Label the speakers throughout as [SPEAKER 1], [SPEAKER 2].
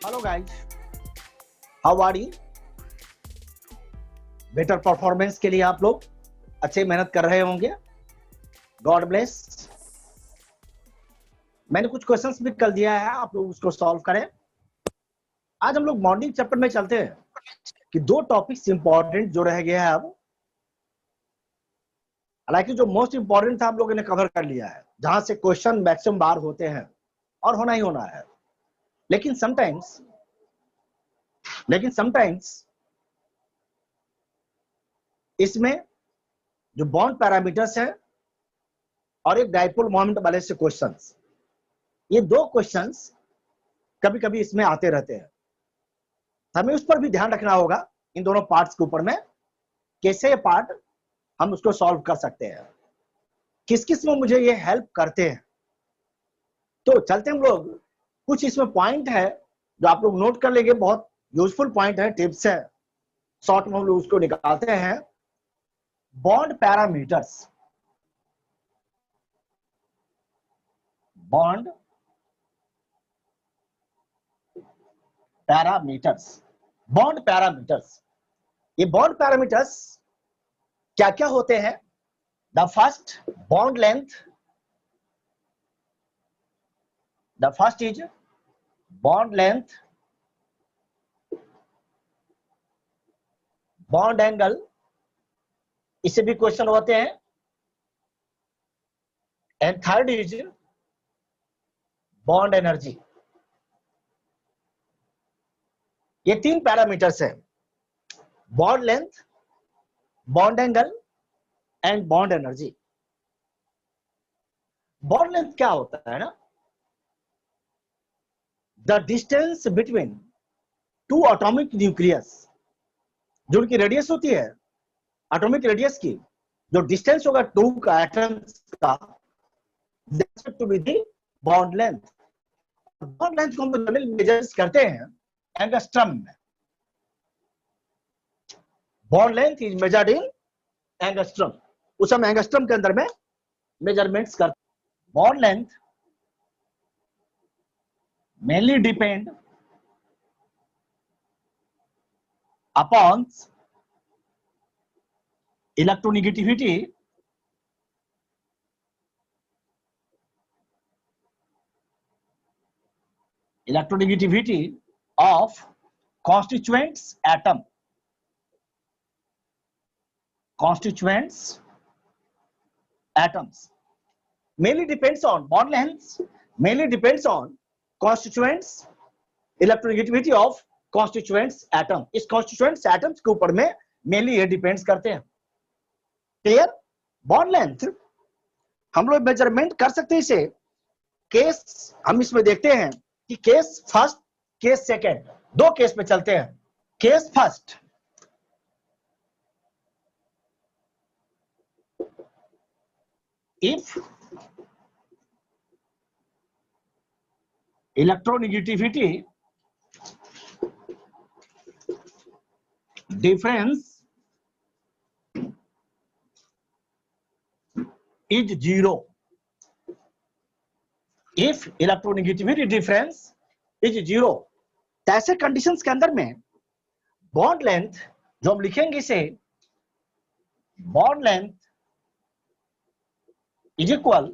[SPEAKER 1] Hello guys, how are you? Better performance के लिए आप लोग अच्छे मेहनत कर रहे होंगे। God bless. मैंने कुछ क्वेश्चंस भी कर दिया है, आप लोग उसको सॉल्व करें। आज हम लोग मॉर्निंग चैप्टर में चलते हैं कि दो टॉपिक्स इंपॉर्टेंट जो रह गया है अब। हालांकि जो मोस्ट इंपॉर्टेंट था हम लोगों ने कवर कर लिया है, जहां से क्वेश्चन मैक्सिमम बार होते हैं और होना ही होना है। लेकिन समटाइम्स इसमें जो बॉन्ड पैरामीटर्स है और एक डाइपोल मोमेंट वाले से क्वेश्चंस, ये दो क्वेश्चंस कभी कभी इसमें आते रहते हैं। हमें उस पर भी ध्यान रखना होगा, इन दोनों पार्ट्स के ऊपर में कैसे ये पार्ट हम उसको सॉल्व कर सकते हैं, किस किस में मुझे ये हेल्प करते हैं। तो चलते हम लोग, कुछ इसमें पॉइंट है जो आप लोग नोट कर लेंगे, बहुत यूजफुल पॉइंट है, टिप्स है, शॉर्ट में हम लोग उसको निकालते हैं। Bond parameters, bond parameters, bond parameters. ये बॉन्ड पैरामीटर्स क्या क्या होते हैं? The first bond length, the first is bond length, bond angle, इससे भी क्वेश्चन होते हैं। And third is bond energy. ये तीन पैरामीटर्स है, bond length, bond angle and bond energy. Bond length क्या होता है ना? The distance between two atomic nucleus, जो उनकी रेडियस होती है, एटॉमिक रेडियस की जो डिस्टेंस होगा टू का एटम्स का, that's to be the bond length. Bond length को हम जनरली मेजर करते हैं एंगस्ट्रम में। Bond length is measured in angstrom, उस हम एंगस्ट्रम के अंदर में मेजरमेंट्स करते हैं। Bond length mainly depend upon electronegativity of constituents atom, constituents atoms mainly depends on bond lengths, mainly depends on constituents electronegativity of constituents atom। इस constituents atoms के ऊपर में mainly ये depends करते हैं। क्लियर? बॉन्ड लेंथ हम लोग measurement कर सकते हैं इसे। केस हम इसमें देखते हैं कि केस फर्स्ट, केस सेकंड, दो केस में चलते हैं। Case first, if electronegativity difference is zero, if electronegativity difference is zero, तो ऐसे कंडीशंस के अंदर में बॉन्ड लेंथ जो हम लिखेंगे इसे, bond length is equal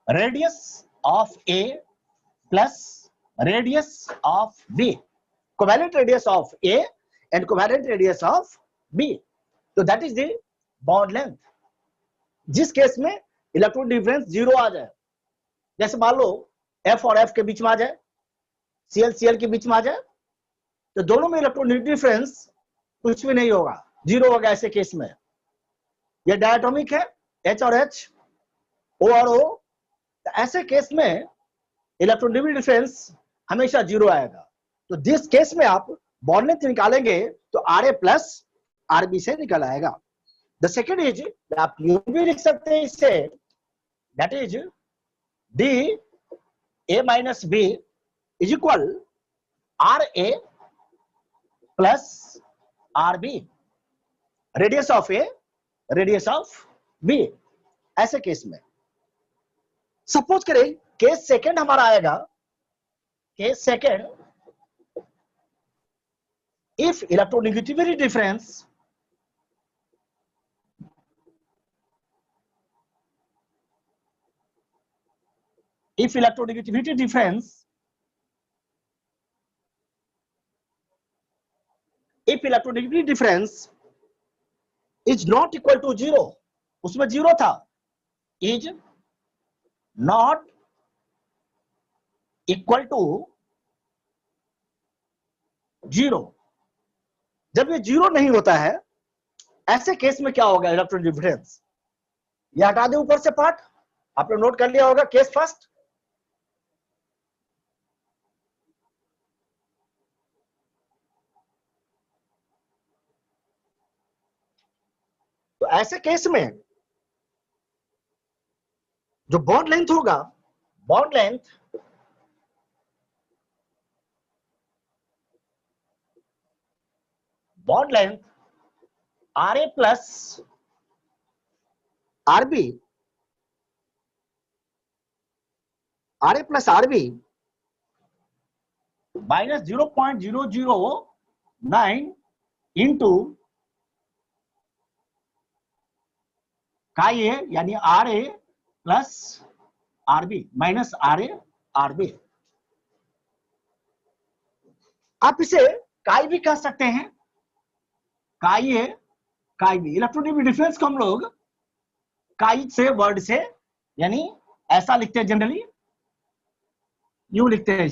[SPEAKER 1] radius of A plus radius of B, covalent radius of A and covalent radius of B. तो that is the bond length. जिस केस में इलेक्ट्रॉन डिफरेंस जीरो आ जाए, जैसे मान लो एफ और एफ के बीच में आ जाए, सीएल सीएल के बीच में आ जाए, तो दोनों में इलेक्ट्रॉन डिफरेंस कुछ भी नहीं होगा, जीरो होगा। ऐसे केस में ये डायटोमिक है, एच और एच, ओ और ओ, तो ऐसे केस में इलेक्ट्रॉन डिफरेंस हमेशा जीरो आएगा। तो जिस केस में आप बॉन्ड लेंथ निकालेंगे तो R A plus R B से निकल आएगा। द सेकेंड इज, आप यूं भी लिख सकते हैं इसे, that is D A minus B is equal R A plus R B, radius of A radius of B. ऐसे केस में सपोज करें केस सेकंड हमारा आएगा, case second if electronegativity difference if electronegativity difference is not equal to 0, उसमें 0 था, is not equal to 0, जब ये 0 नहीं होता है ऐसे केस में क्या होगा इलेक्ट्रॉनिक डिफरेंस, ये हटा दे ऊपर से पार्ट, आपने नोट कर लिया होगा केस फर्स्ट। तो ऐसे केस में जो बॉन्ड लेंथ होगा, bond length RA plus RB minus 0.009 into काय ए यानी RA plus RB minus RB। आप इसे काय भी कह सकते हैं, काय ए काय बी। इलेक्ट्रॉनिक डिफरेंस को हम लोग काय से वर्ड से यानी ऐसा लिखते हैं, जनरली यूं लिखते हैं,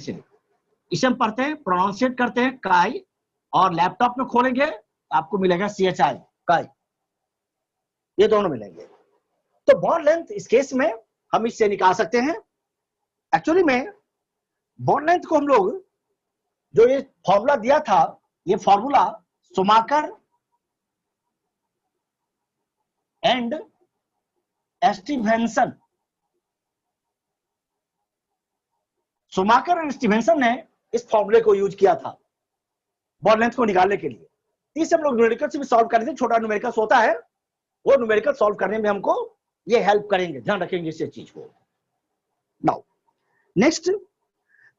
[SPEAKER 1] इसे हम पढ़ते हैं, प्रोनाउंसिएट करते हैं काय, और लैपटॉप में खोलेंगे आपको मिलेगा CHI काय, ये दोनों मिलेंगे। तो बॉन्ड लेंथ इस केस में हम इससे निकाल सकते हैं। एक्चुअली में बॉन्ड लेंथ को हम लोग जो ये फॉर्मूला दिया था, ये formula Schumacher and Stevenson, Schumacher and Stevenson ने इस फॉर्मूले को यूज किया था बॉन्ड लेंथ को निकालने के लिए। इसे हम लोग न्यूमेरिकल भी सॉल्व करते हैं, छोटा न्यूमेरिकल होता है, वो न्यूमेरिकल सॉल्व करने में हमको ये हेल्प करेंगे, ध्यान रखेंगे इस चीज को। नाउ नेक्स्ट,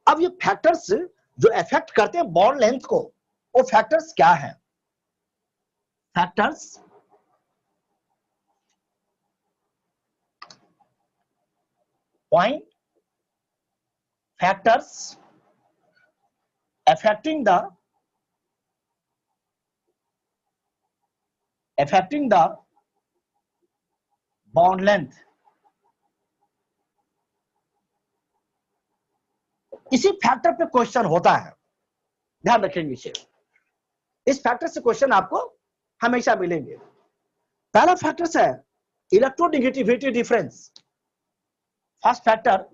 [SPEAKER 1] अब ये फैक्टर्स जो इफेक्ट करते हैं बॉन्ड लेंथ को, वो फैक्टर्स क्या है? Factors point factors affecting the bond length। इसी फैक्टर पे क्वेश्चन होता है, ध्यान रखेंगे इसे। इस फैक्टर से क्वेश्चन आपको हमेशा मिलेंगे। पहला फैक्टर है electronegativity difference. First factor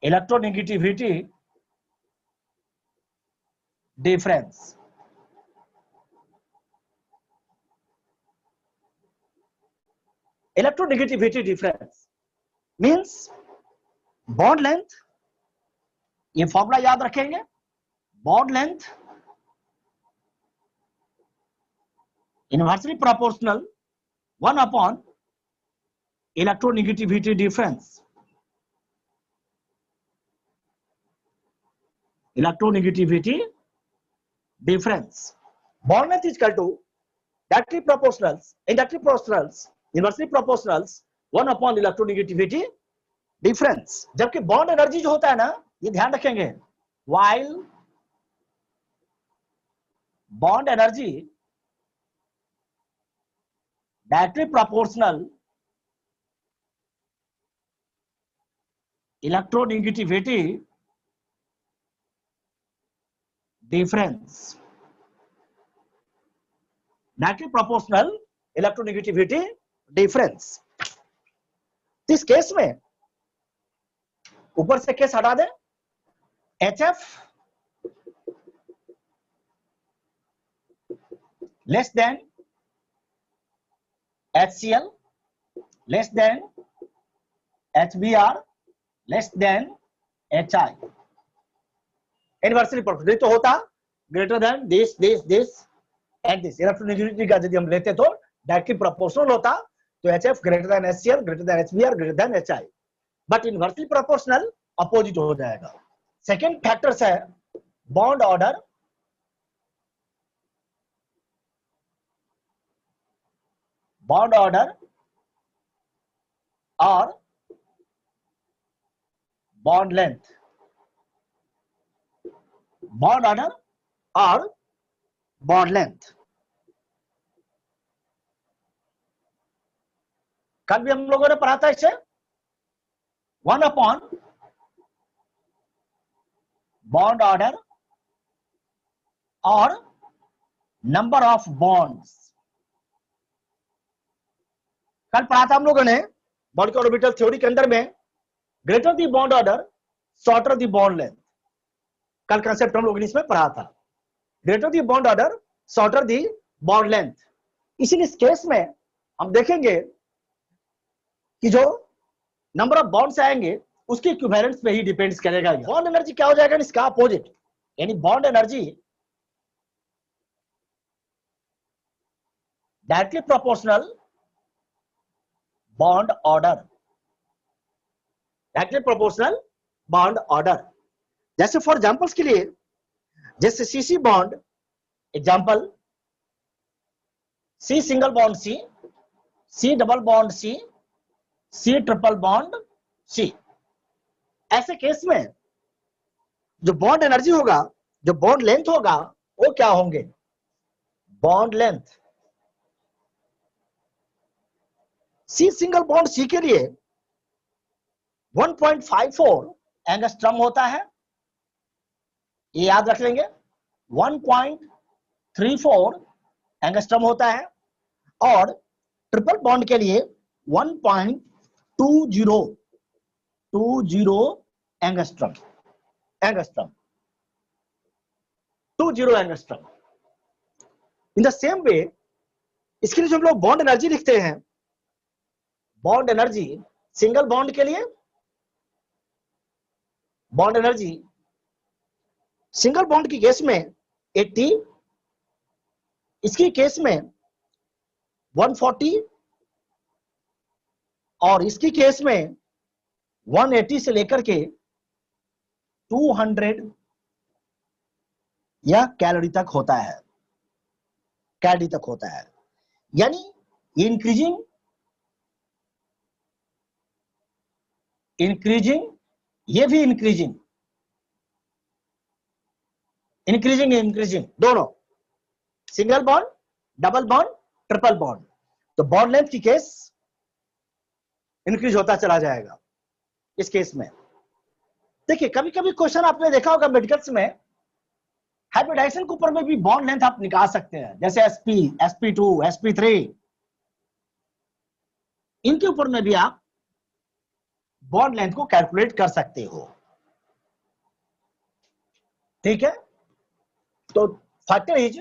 [SPEAKER 1] electronegativity difference। electronegativity difference means bond length, ये फॉर्मूला याद रखेंगे, bond length inversely proportional 1 upon electronegativity difference। electronegativity difference, bond length is equal to directly proportionals, indirectly proportionals, inversely proportionals 1 upon electronegativity difference। जबकि bond energy जो होता है ना, ये ध्यान रखेंगे, while bond energy directly proportional electronegativity difference, directly proportional electronegativity difference। इस case में ऊपर से केस हटा दें, HF less than HCl less than HBr less than HI। Inversely proportional तो होता greater than this and this. Electronegativity का यदि हम लेते तो डायरेक्टली प्रोपोर्शनल होता, तो HF greater than HCl greater than HBr greater than HI। But inversely proportional opposite हो जाएगा, सेकेंड फैक्टर्स है बॉन्ड ऑर्डर, बॉन्ड ऑर्डर और बॉन्ड लेंथ, बॉन्ड ऑर्डर और बॉन्ड लेंथ। कल भी हम लोगों ने पढ़ा था इसे, 1 अपॉन बॉन्ड ऑर्डर और नंबर ऑफ बॉन्ड्स। कल पढ़ा था हम लोगों ने बॉन्ड के ऑर्बिटल थ्योरी के अंदर में, greater the bond order shorter the bond length. कल कंसेप्ट हम लोगों ने इसमें पढ़ा था, greater the bond order shorter the bond length. इसीलिए इस केस में हम देखेंगे कि जो नंबर ऑफ बॉन्ड्स आएंगे उसके इक्विवेलेंस पे ही डिपेंड्स करेगा। बॉन्ड एनर्जी क्या हो जाएगा, इसका अपोजिट, यानी bond energy directly proportional bond order, directly proportional bond order. जैसे फॉर एग्जांपल्स के लिए, जैसे CC bond, example C single bond C, C double bond C, C triple bond C. ऐसे केस में जो बॉन्ड एनर्जी होगा, जो बॉन्ड लेंथ होगा, वो क्या होंगे, bond length. C single bond C के लिए 1.54 एंगस्ट्रम होता है, ये याद रख लेंगे, 1.34 एंगस्ट्रम होता है। और ट्रिपल बॉन्ड के लिए 1.20 angstrom, 20 angstrom. In the same way इसके लिए जो हम लोग बॉन्ड एनर्जी लिखते हैं, बॉन्ड एनर्जी सिंगल बॉन्ड के लिए, बॉन्ड एनर्जी सिंगल बॉन्ड की केस में 80, इसकी केस में 140 और इसकी केस में 180 से लेकर के 200 या कैलोरी तक होता है, कैलोरी तक होता है। यानी इंक्रीजिंग ये भी इंक्रीजिंग दोनों, single bond, double bond, triple bond. तो बॉन्ड लेंथ की केस इंक्रीज होता चला जाएगा इस केस में। देखिए कभी कभी क्वेश्चन आपने देखा होगा मेडिकल्स में, हाइब्रिडाइजेशन के ऊपर में भी बॉन्ड लेंथ आप निकाल सकते हैं, जैसे sp, sp2, sp3, इनके ऊपर में भी आप बॉन्ड लेंथ को कैलकुलेट कर सकते हो। ठीक है, तो factor is,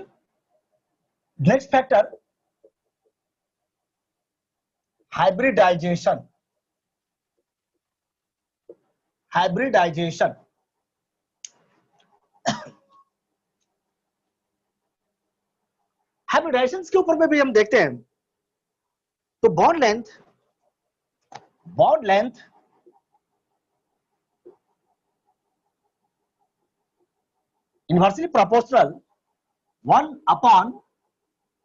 [SPEAKER 1] next factor hybridization. Hybridization hybridization के ऊपर में भी हम देखते हैं। तो bond length inversely proportional 1 upon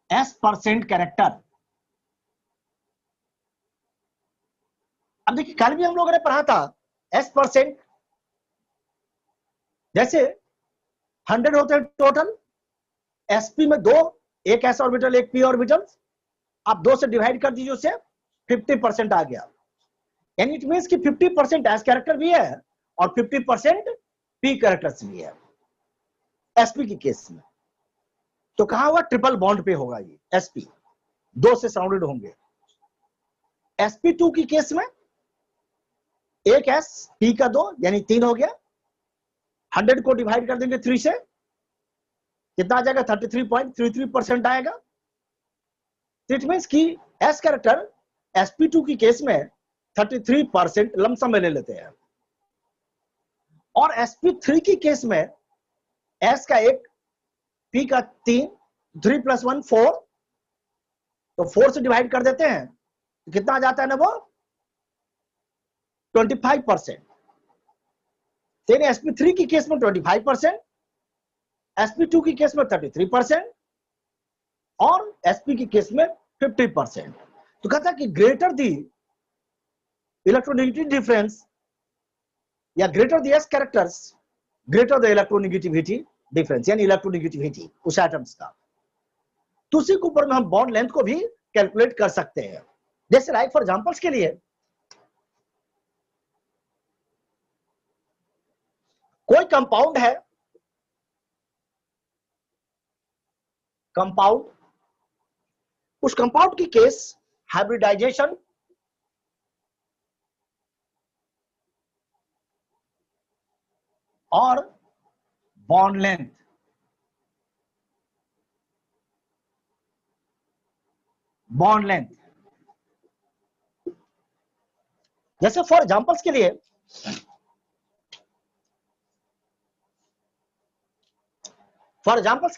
[SPEAKER 1] s% character. अब देखिए कल भी हम लोगों ने पढ़ा था s%, जैसे 100 होते हैं टोटल, sp में 2, एक s ऑर्बिटल एक p ऑर्बिटल, आप 2 से डिवाइड कर दीजिए, उसे 50% आ गया। यानी इट मींस कि 50% s कैरेक्टर भी है और 50% p कैरेक्टर्स भी है sp की केस में। तो कहां हुआ, ट्रिपल बॉन्ड पे होगा ये sp, 2 से सराउंडेड होंगे। sp2 की केस में एक s, p का 2 यानी 3 हो गया, 100 को डिवाइड कर देंगे 3 से, कितना आ जाएगा, 33.33% आएगा। इट मींस कि s कैरेक्टर sp2 की केस में 33% लमसम में ले लेते हैं, और sp3 की केस में s का 1, p का 3, 3 + 1 4, तो 4 से डिवाइड कर देते हैं तो कितना आ जाता है ना, वो 25%। तो sp3 की केस में 25%, sp2 की केस में 33% और sp की केस में 50%। तो कहता है कि ग्रेटर दी इलेक्ट्रोनेगेटिव डिफरेंस या greater the S characters greater the electronegativity difference, यानी इलेक्ट्रोनेगेटिविटी उस एटम्स का, तो उसी के ऊपर में हम बॉन्ड लेंथ को भी कैलकुलेट कर सकते हैं। जैसे लाइक फॉर एग्जांपल्स के लिए कोई कंपाउंड है, कंपाउंड, उस कंपाउंड की केस हाइब्रिडाइजेशन और बॉन्ड लेंथ, बॉन्ड लेंथ, जैसे फॉर एग्जांपल्स के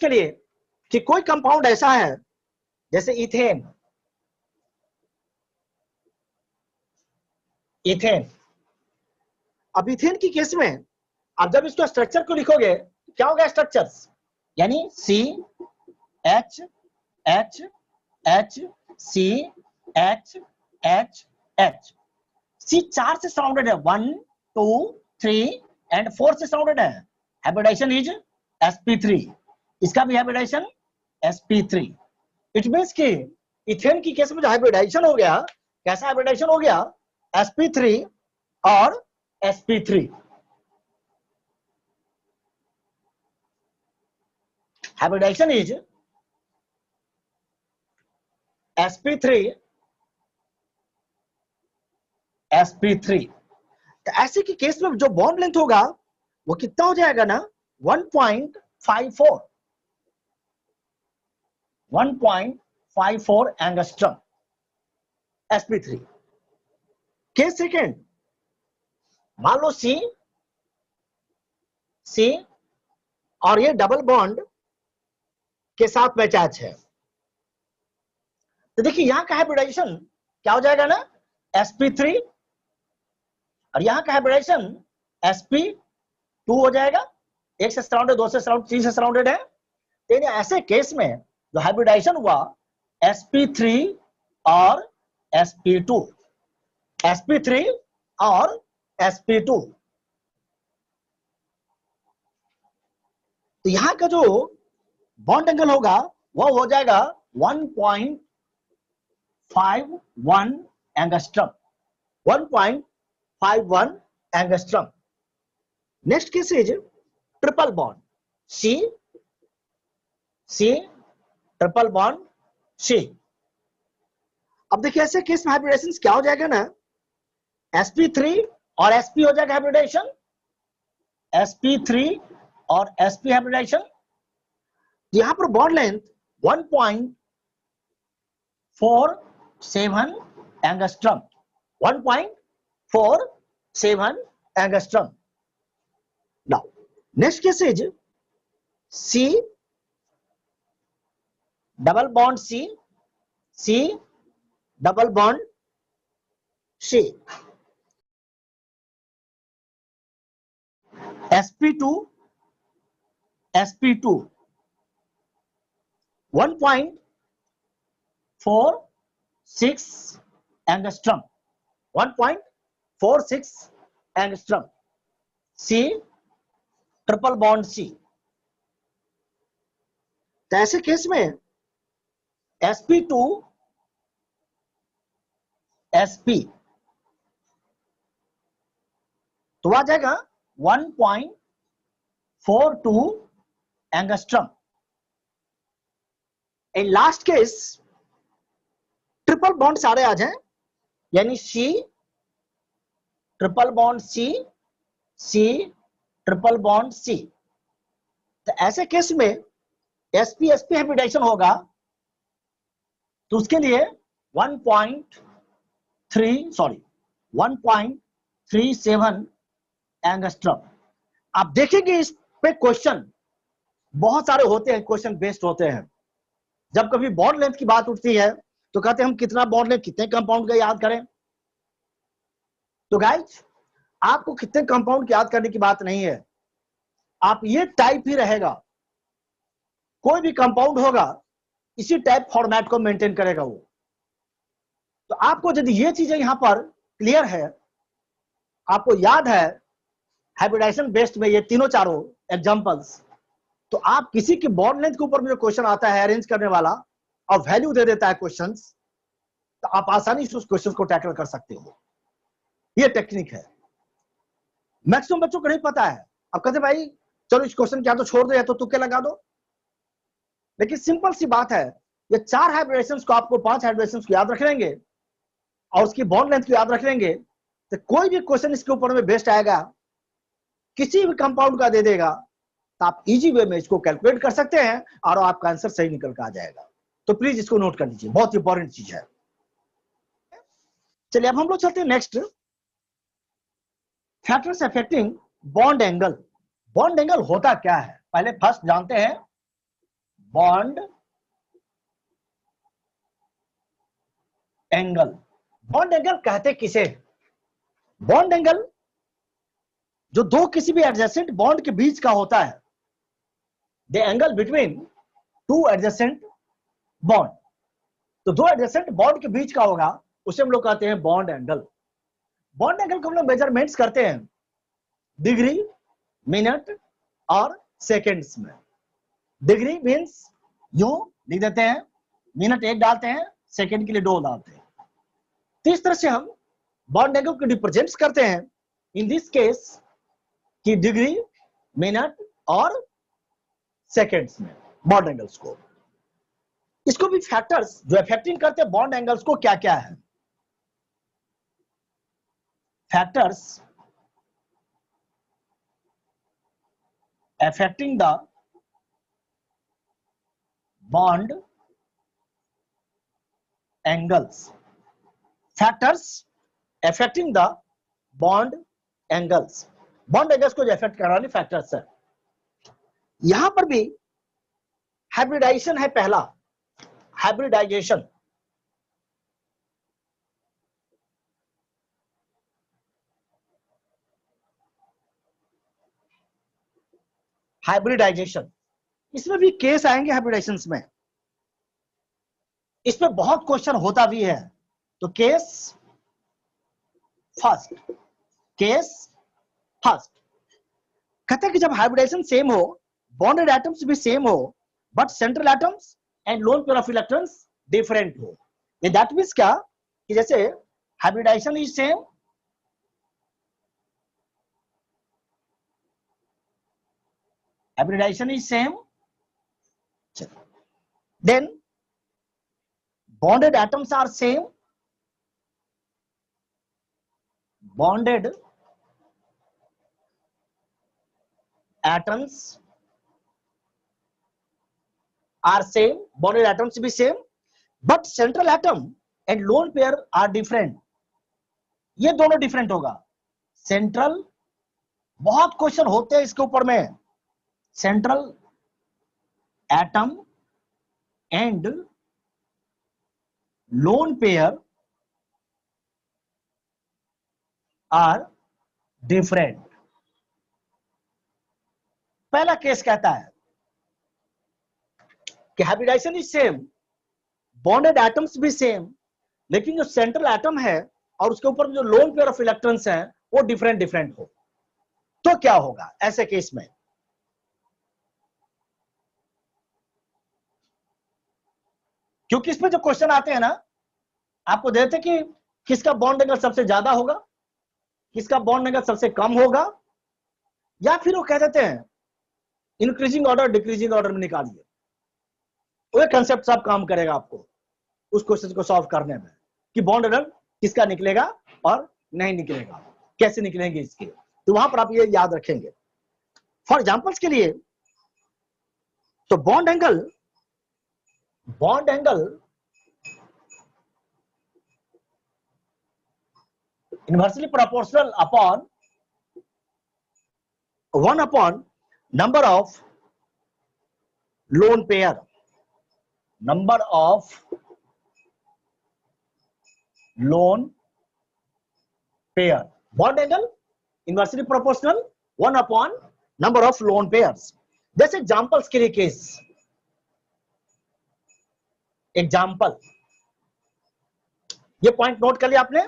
[SPEAKER 1] लिए कि कोई कंपाउंड ऐसा है जैसे इथेन, इथेन। अब इथेन की केस में आप जब इसको स्ट्रक्चर को लिखोगे क्या होगा स्ट्रक्चर्स, यानी C H H H C H H H. C 4 से सराउंडेड है, 1 2 3 एंड 4 से सराउंडेड है। हाइब्रिडाइजेशन इज sp3, इसका भी हाइब्रिडाइजेशन sp3। इट मींस कि इथेन की केस में जो हाइब्रिडाइजेशन हो गया, कैसा हाइब्रिडाइजेशन हो गया, sp3 और sp3। Hybridization is sp3 sp3। तो ऐसे की केस में जो बॉन्ड लेंथ होगा वो कितना हो जाएगा ना, 1.54 एंगस्ट्रम sp3। केस सेकेंड, मान लो सी और ये डबल बॉन्ड के साथ में अटैच है, तो देखिए यहां का हाइब्रिडाइजेशन क्या हो जाएगा ना, sp3, और यहां का हाइब्रिडाइजेशन sp2 हो जाएगा। एक से सराउंडेड, दो से सराउंडेड, तीन से सराउंडेड है। तो ऐसे केस में जो हाइब्रिडाइजेशन हुआ sp3 और sp2, sp3 और sp2, तो यहां का जो बॉन्ड एंगल होगा वो हो जाएगा 1.51 angstrom, 1.51 angstrom. Next case is triple bond C triple bond C. अब देखिए ऐसे केस में हाइब्रिडेशन क्या हो जाएगा ना, sp3 और sp हो जाएगा हाइब्रिडेशन, sp3 और sp हाइब्रिडेशन। यहां पर bond length 1.47 angstrom, 1.47 angstrom. Now next case is C double bond C double bond C, sp2 1.46 angstrom, 1.46 angstrom. C triple bond C। तो ऐसे केस में sp2 sp तो आ जाएगा 1.42 angstrom. In last case triple bond सारे आ जाए, यानी C triple bond C triple bond C। तो ऐसे केस में sp हाइब्रिडाइजेशन होगा, तो उसके लिए 1.37 एंगस्ट्रम। आप देखेंगे इस पे क्वेश्चन बहुत सारे होते हैं, क्वेश्चन बेस्ड होते हैं। जब कभी बॉन्ड लेंथ की बात उठती है तो कहते हैं हम कितना बॉन्ड लेंथ कितने कंपाउंड का याद करें। तो गाइस आपको कितने कंपाउंड याद करने की बात नहीं है, आप ये टाइप ही रहेगा, कोई भी कंपाउंड होगा इसी टाइप फॉर्मेट को मेंटेन करेगा वो। तो आपको यदि ये चीजें यहां पर क्लियर है, आपको याद है हाइब्रिडाइजेशन बेस्ड में ये तीनों चारों एग्जांपल्स, तो आप किसी की बॉन्ड लेंथ के ऊपर में जो क्वेश्चन आता है अरेंज करने वाला और वैल्यू दे देता है क्वेश्चंस, तो आप आसानी से उस क्वेश्चन को टैकल कर सकते हो। ये टेक्निक है, मैक्सिमम बच्चों को नहीं पता है। अब कहते भाई चलो इस क्वेश्चन क्या तो छोड़ दो या तो तुक्के लगा दो, लेकिन सिंपल सी बात है, ये 4 हाइब्रिडेशंस को आपको 5 हाइब्रिडेशंस को याद रख लेंगे और उसकी बॉन्ड लेंथ को याद रख लेंगे, तो कोई भी क्वेश्चन इसके ऊपर में बेस्ड आएगा, किसी भी कंपाउंड का दे देगा, तो आप इजी वे में इसको कैलकुलेट कर सकते हैं और आपका आंसर सही निकल कर आ जाएगा। तो प्लीज इसको नोट कर लीजिए, बहुत इंपॉर्टेंट चीज है। चलिए अब हम लोग चलते हैं next, factors affecting bond angle. Bond angle होता क्या है, पहले फर्स्ट जानते हैं बॉन्ड एंगल। बॉन्ड एंगल कहते किसे? बॉन्ड एंगल जो दो किसी भी एडजेसेंट बॉन्ड के बीच का होता है, the angle between two adjacent bond, तो दो एडजेसेंट बॉन्ड के बीच का होगा, उसे हम लोग कहते हैं बॉन्ड एंगल। बॉन्ड एंगल को हम लोग मेजरमेंट्स करते हैं डिग्री, मिनट और सेकेंड्स में। डिग्री मींस यूं लिख देते हैं, मिनट 1 डालते हैं, सेकेंड के लिए 2 डालते हैं। तो इस तरह से हम बॉन्ड एंगल को रिप्रेजेंट करते हैं, इन दिस केस की डिग्री, मिनट और सेकेंड्स में बॉन्ड एंगल्स को। इसको भी फैक्टर्स जो अफेक्टिंग करते हैं बॉन्ड एंगल्स को क्या क्या है? Factors affecting the bond angles, factors affecting the bond angles, bond angles को जो अफेक्ट कर रहा है फैक्टर्स है। यहां पर भी हाइब्रिडाइजेशन है पहला, हाइब्रिडाइजेशन। हाइब्रिडाइजेशन, इसमें भी केस आएंगे हाइब्रिडाइजेशन में, इसमें बहुत क्वेश्चन होता भी है। तो केस फर्स्ट, केस फर्स्ट कहते हैं कि जब हाइब्रिडाइजेशन सेम हो, बॉन्डेड एटम्स भी सेम हो, but central atoms and lone pair of electrons different हो। ये दैट मींस क्या कि जैसे hybridization is same, hybridization is same, then bonded atoms are same, bonded atoms are same, bonded atoms be same, but central atom and lone pair are different। ये दोनों different होगा। Central, बहुत question होते हैं इसके ऊपर में, central atom and lone pair are different. पहला केस कहता है कि hybridization is same, bonded atoms भी सेम, लेकिन जो सेंट्रल एटम है और उसके ऊपर जो लोन पेयर ऑफ इलेक्ट्रॉन्स हैं वो डिफरेंट डिफरेंट हो। तो क्या होगा ऐसे केस में? क्योंकि इसमें जो क्वेश्चन आते हैं ना, आपको देते कि किसका बॉन्ड एंगल सबसे ज्यादा होगा, किसका बॉन्ड एंगल सबसे कम होगा, या फिर वो कह देते हैं इंक्रीजिंग ऑर्डर डिक्रीजिंग ऑर्डर में निकालिए। वो कंसेप्ट सब काम करेगा आपको उस क्वेश्चन को सॉल्व करने में, कि बॉन्ड एंगल किसका निकलेगा और नहीं निकलेगा, कैसे निकलेंगे इसके। तो वहां पर आप ये याद रखेंगे। फॉर एग्जांपल्स के लिए, तो bond angle inversely proportional upon 1 upon number of lone pair, number of lone pair। Bond angle inversely proportional 1 upon number of lone pairs. जैसे एग्जांपल्स के लिए केस, एग्जांपल, ये पॉइंट नोट कर लिया आपने।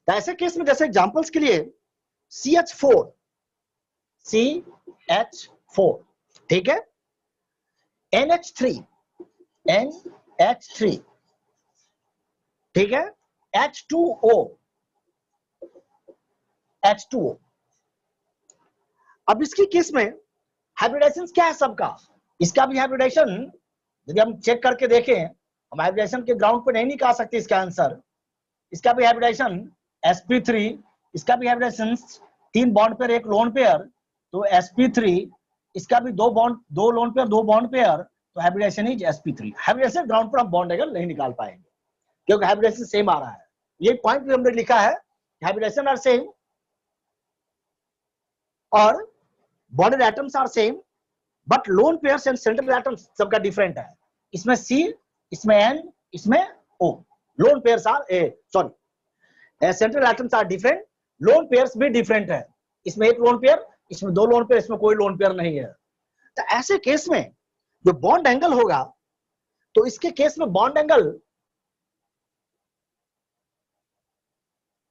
[SPEAKER 1] तो ऐसे केस में जैसे एग्जांपल्स के लिए CH4, CH4, ठीक है, NH3, NH3, ठीक है, H2O, H2O। अब इसकी केस में हाइब्रिडेशन क्या है सबका, इसका भी हाइब्रिडेशन यदि हम चेक करके देखें, हम हाइब्रिडेशन के ग्राउंड पे नहीं निकाल सकते इसका आंसर। इसका भी हाइब्रिडेशन sp3, इसका भी hybridisation 3 bond pair 1 lone pair, तो sp3, इसका भी 2 bond 2 lone pair 2 bond pair, तो hybridisation is sp3। Hybridisation ground पर हम बॉन्ड एंगल नहीं निकाल पाएंगे क्योंकि हाइब्रिडेशन सेम आ रहा है। ये पॉइंट भी हमने लिखा है, हाइब्रिडेशन आर सेम और bonded atoms are same, but lone pairs and central atoms सबका डिफरेंट है। इसमें C, इसमें N, इसमें O। Lone pairs are sorry central atoms are different, lone pairs भी डिफरेंट है। इसमें 1 लोन पेयर, इसमें 2 लोन पेयर, इसमें कोई लोन पेयर नहीं है। तो ऐसे केस में जो बॉन्ड एंगल होगा, तो इसके केस में बॉन्ड एंगल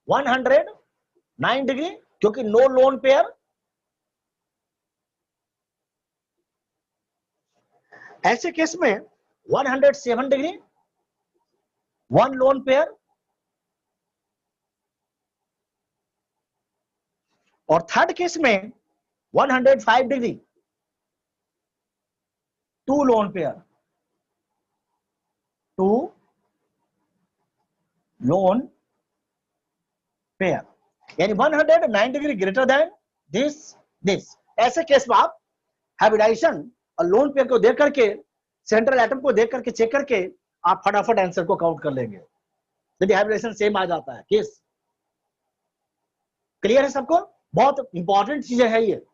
[SPEAKER 1] 109 डिग्री, क्योंकि नो लोन पेयर। ऐसे केस में 107 डिग्री, 1 लोन पेयर, और थर्ड केस में 105 degree, 2 lone pair, 2 lone pair, यानी 109 डिग्री ग्रेटर देन दिस। ऐसे केस में आप हाइब्रिडाइजेशन और लोन पेयर को देख करके, सेंट्रल एटम को देख करके चेक करके आप फटाफट आंसर को काउंट कर लेंगे यदि हाइब्रिडेशन सेम आ जाता है केस। क्लियर है सबको? बहुत इंपॉर्टेंट चीजें है ये,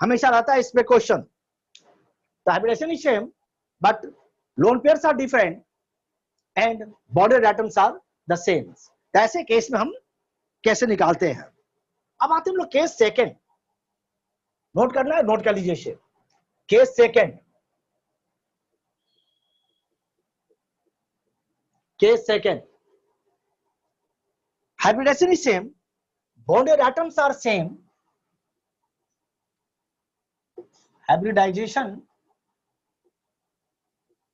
[SPEAKER 1] हमेशा रहता है इसमें क्वेश्चन। तो hybridisation is same but lone pairs are different and bonded atoms are the same. ऐसे केस में हम कैसे निकालते हैं। अब आते हैं हम लोग केस सेकंड। नोट करना है, नोट कर लीजिए इसे। Case second, case second, hybridization is same, bonded atoms are same, hybridization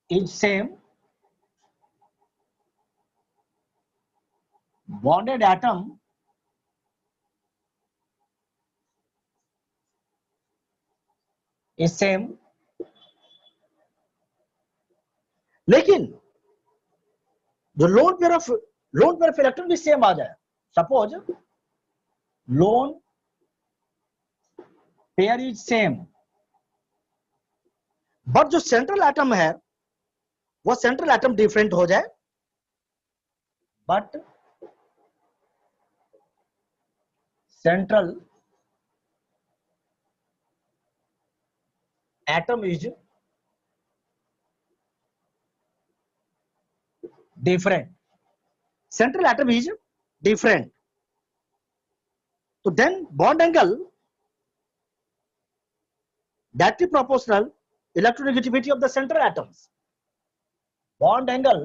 [SPEAKER 1] is same, bonded atom is same, लेकिन जो लोन पेयर ऑफ इलेक्ट्रॉन भी सेम आ जाए, suppose lone pair is same, but जो सेंट्रल एटम है वो central atom different हो जाए, but central atom is different, central atom is different, so then bond angle directly proportional electronegativity of the central atoms, bond angle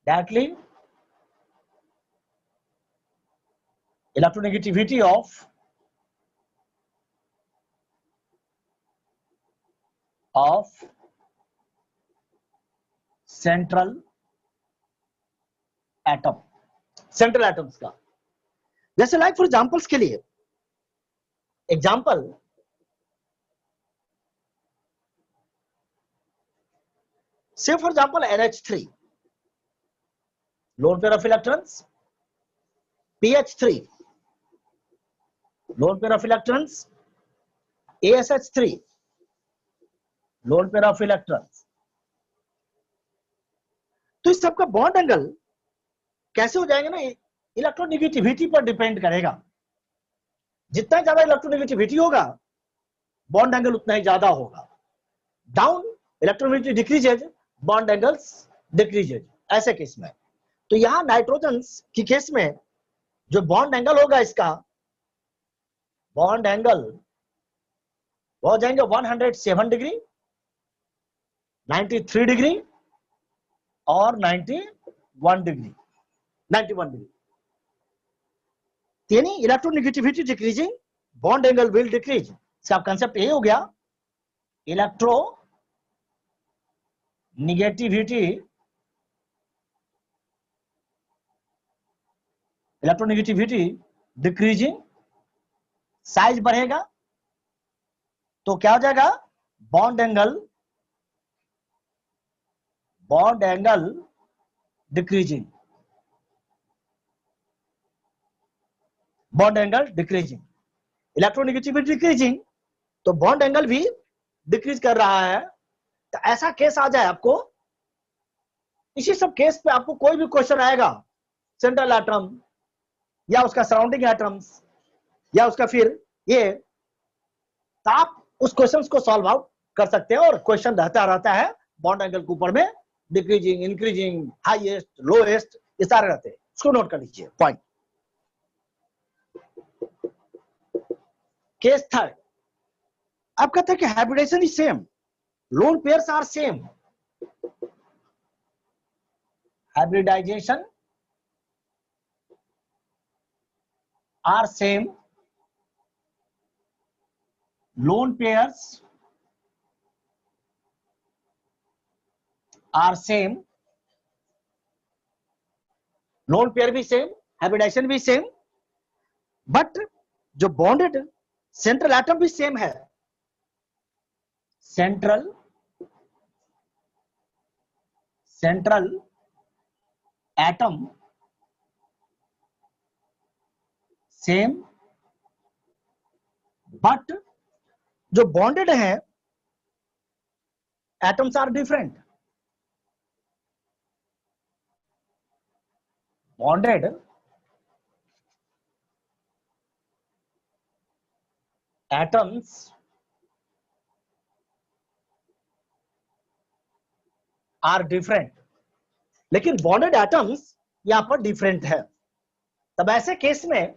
[SPEAKER 1] directly electronegativity of central atom, central atoms का। जैसे like for examples के लिए, example से for example NH3, loan pair of electrons, PH3, loan pair of electrons, ASH3, loan pair of electrons. तो इस सबका bond angle कैसे हो जाएंगे ना, इलेक्ट्रोनेगेटिविटी पर डिपेंड करेगा। जितना ज्यादा इलेक्ट्रोनेगेटिविटी होगा बॉन्ड एंगल उतना ही ज्यादा होगा। Down electronegativity decreases, bond angles decreases. ऐसे केस में तो यहां नाइट्रोजन की केस में जो बॉन्ड एंगल होगा, इसका बॉन्ड एंगल हो जाएंगे 107 डिग्री, 93 डिग्री और 91 डिग्री, 91 डिग्री। यानी electronegativity decreasing, bond angle will decrease. इसका कंसेप्ट ये हो गया, इलेक्ट्रोनेगेटिविटी डिक्रीजिंग, साइज बढ़ेगा तो क्या हो जाएगा, bond angle decreasing, bond angle decreasing, electronegativity decreasing, तो बॉन्ड एंगल भी डिक्रीज कर रहा है। तो ऐसा केस आ जाए आपको, इसी सब केस पे आपको कोई भी क्वेश्चन आएगा, सेंट्रल एटम या उसका सराउंडिंग एटम्स या उसका फिर ये, तो आप उस क्वेश्चन को सॉल्व आउट कर सकते हैं। और क्वेश्चन रहता है बॉन्ड एंगल के ऊपर में, डिक्रीजिंग, इंक्रीजिंग, हाईएस्ट, लोएस्ट, ये सारे रहते हैं। इसको नोट कर लीजिए पॉइंट। केस थर्ड, आप कहते हैं कि hybridization is same, lone pairs are same, hybridization are same, lone pairs are same, lone pair भी सेम, हाइब्रिडाइजेशन भी सेम, बट जो बॉन्डेड सेंट्रल एटम भी सेम है, सेंट्रल एटम सेम, बट जो बॉन्डेड है atoms are different, bonded atoms are different, लेकिन bonded atoms यहां पर डिफरेंट है। तब ऐसे केस में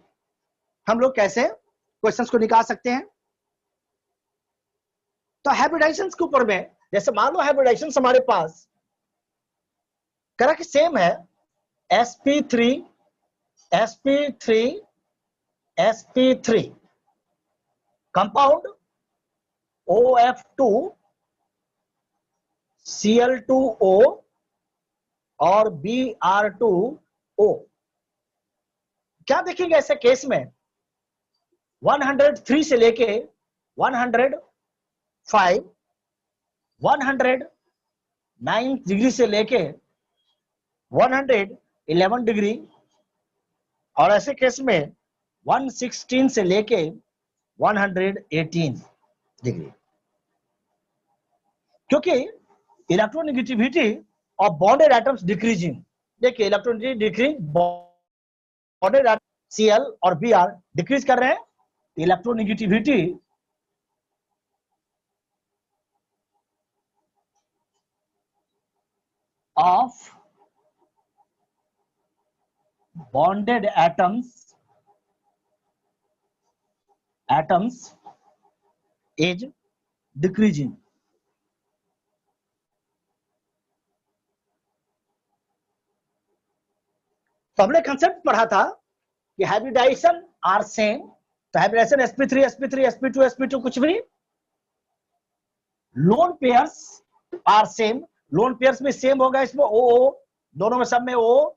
[SPEAKER 1] हम लोग कैसे क्वेश्चंस को निकाल सकते हैं? तो हाइब्रिडाइजेशन के ऊपर में, जैसे मान लो हाइब्रिडाइजेशन हमारे पास करंट सेम है, sp3 sp3 compound OF2 Cl2O और Br2O। क्या देखेंगे ऐसे केस में 103 से लेके 105, 109 डिग्री से लेके 111 डिग्री, और ऐसे केस में 116 से लेके 118 डिग्री, क्योंकि electronegativity of bonded atoms decreasing. देखिए electronegativity decrease, bonded atom Cl और Br डिक्रीज कर रहे हैं, electronegativity of bonded atoms is decreasing। तो हमने कंसेप्ट पढ़ा था कि हाइब्रिडाइजेशन आर सेम, तो hybridisation sp3 sp3 sp2 sp2 कुछ भी, lone pairs are same, lone pairs में सेम होगा, इसमें ओ दोनों में सब में ओ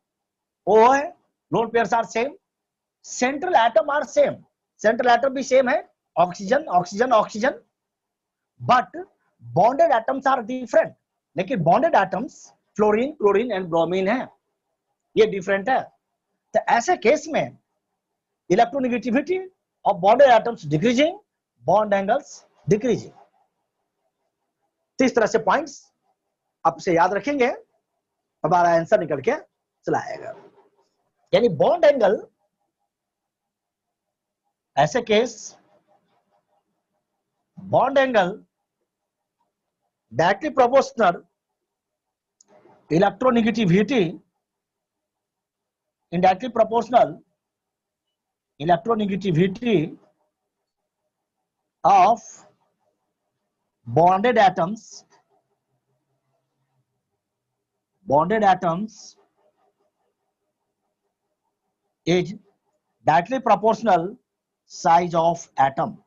[SPEAKER 1] है, lone pairs are same, central atom are same, central atom भी सेम है, oxygen oxygen oxygen, but bonded atoms are different, लेकिन bonded atoms fluorine chlorine and bromine है, ये डिफरेंट है। तो ऐसे केस में electronegativity of bonded atoms decreasing, bond angles decreasing. तो इस तरह से पॉइंट्स आपसे याद रखेंगे, हमारा आंसर निकल के चला आएगा। यानी बॉन्ड एंगल, ऐसे case bond angle directly proportional electronegativity indirectly proportional electronegativity of bonded atoms is directly proportional size of atom,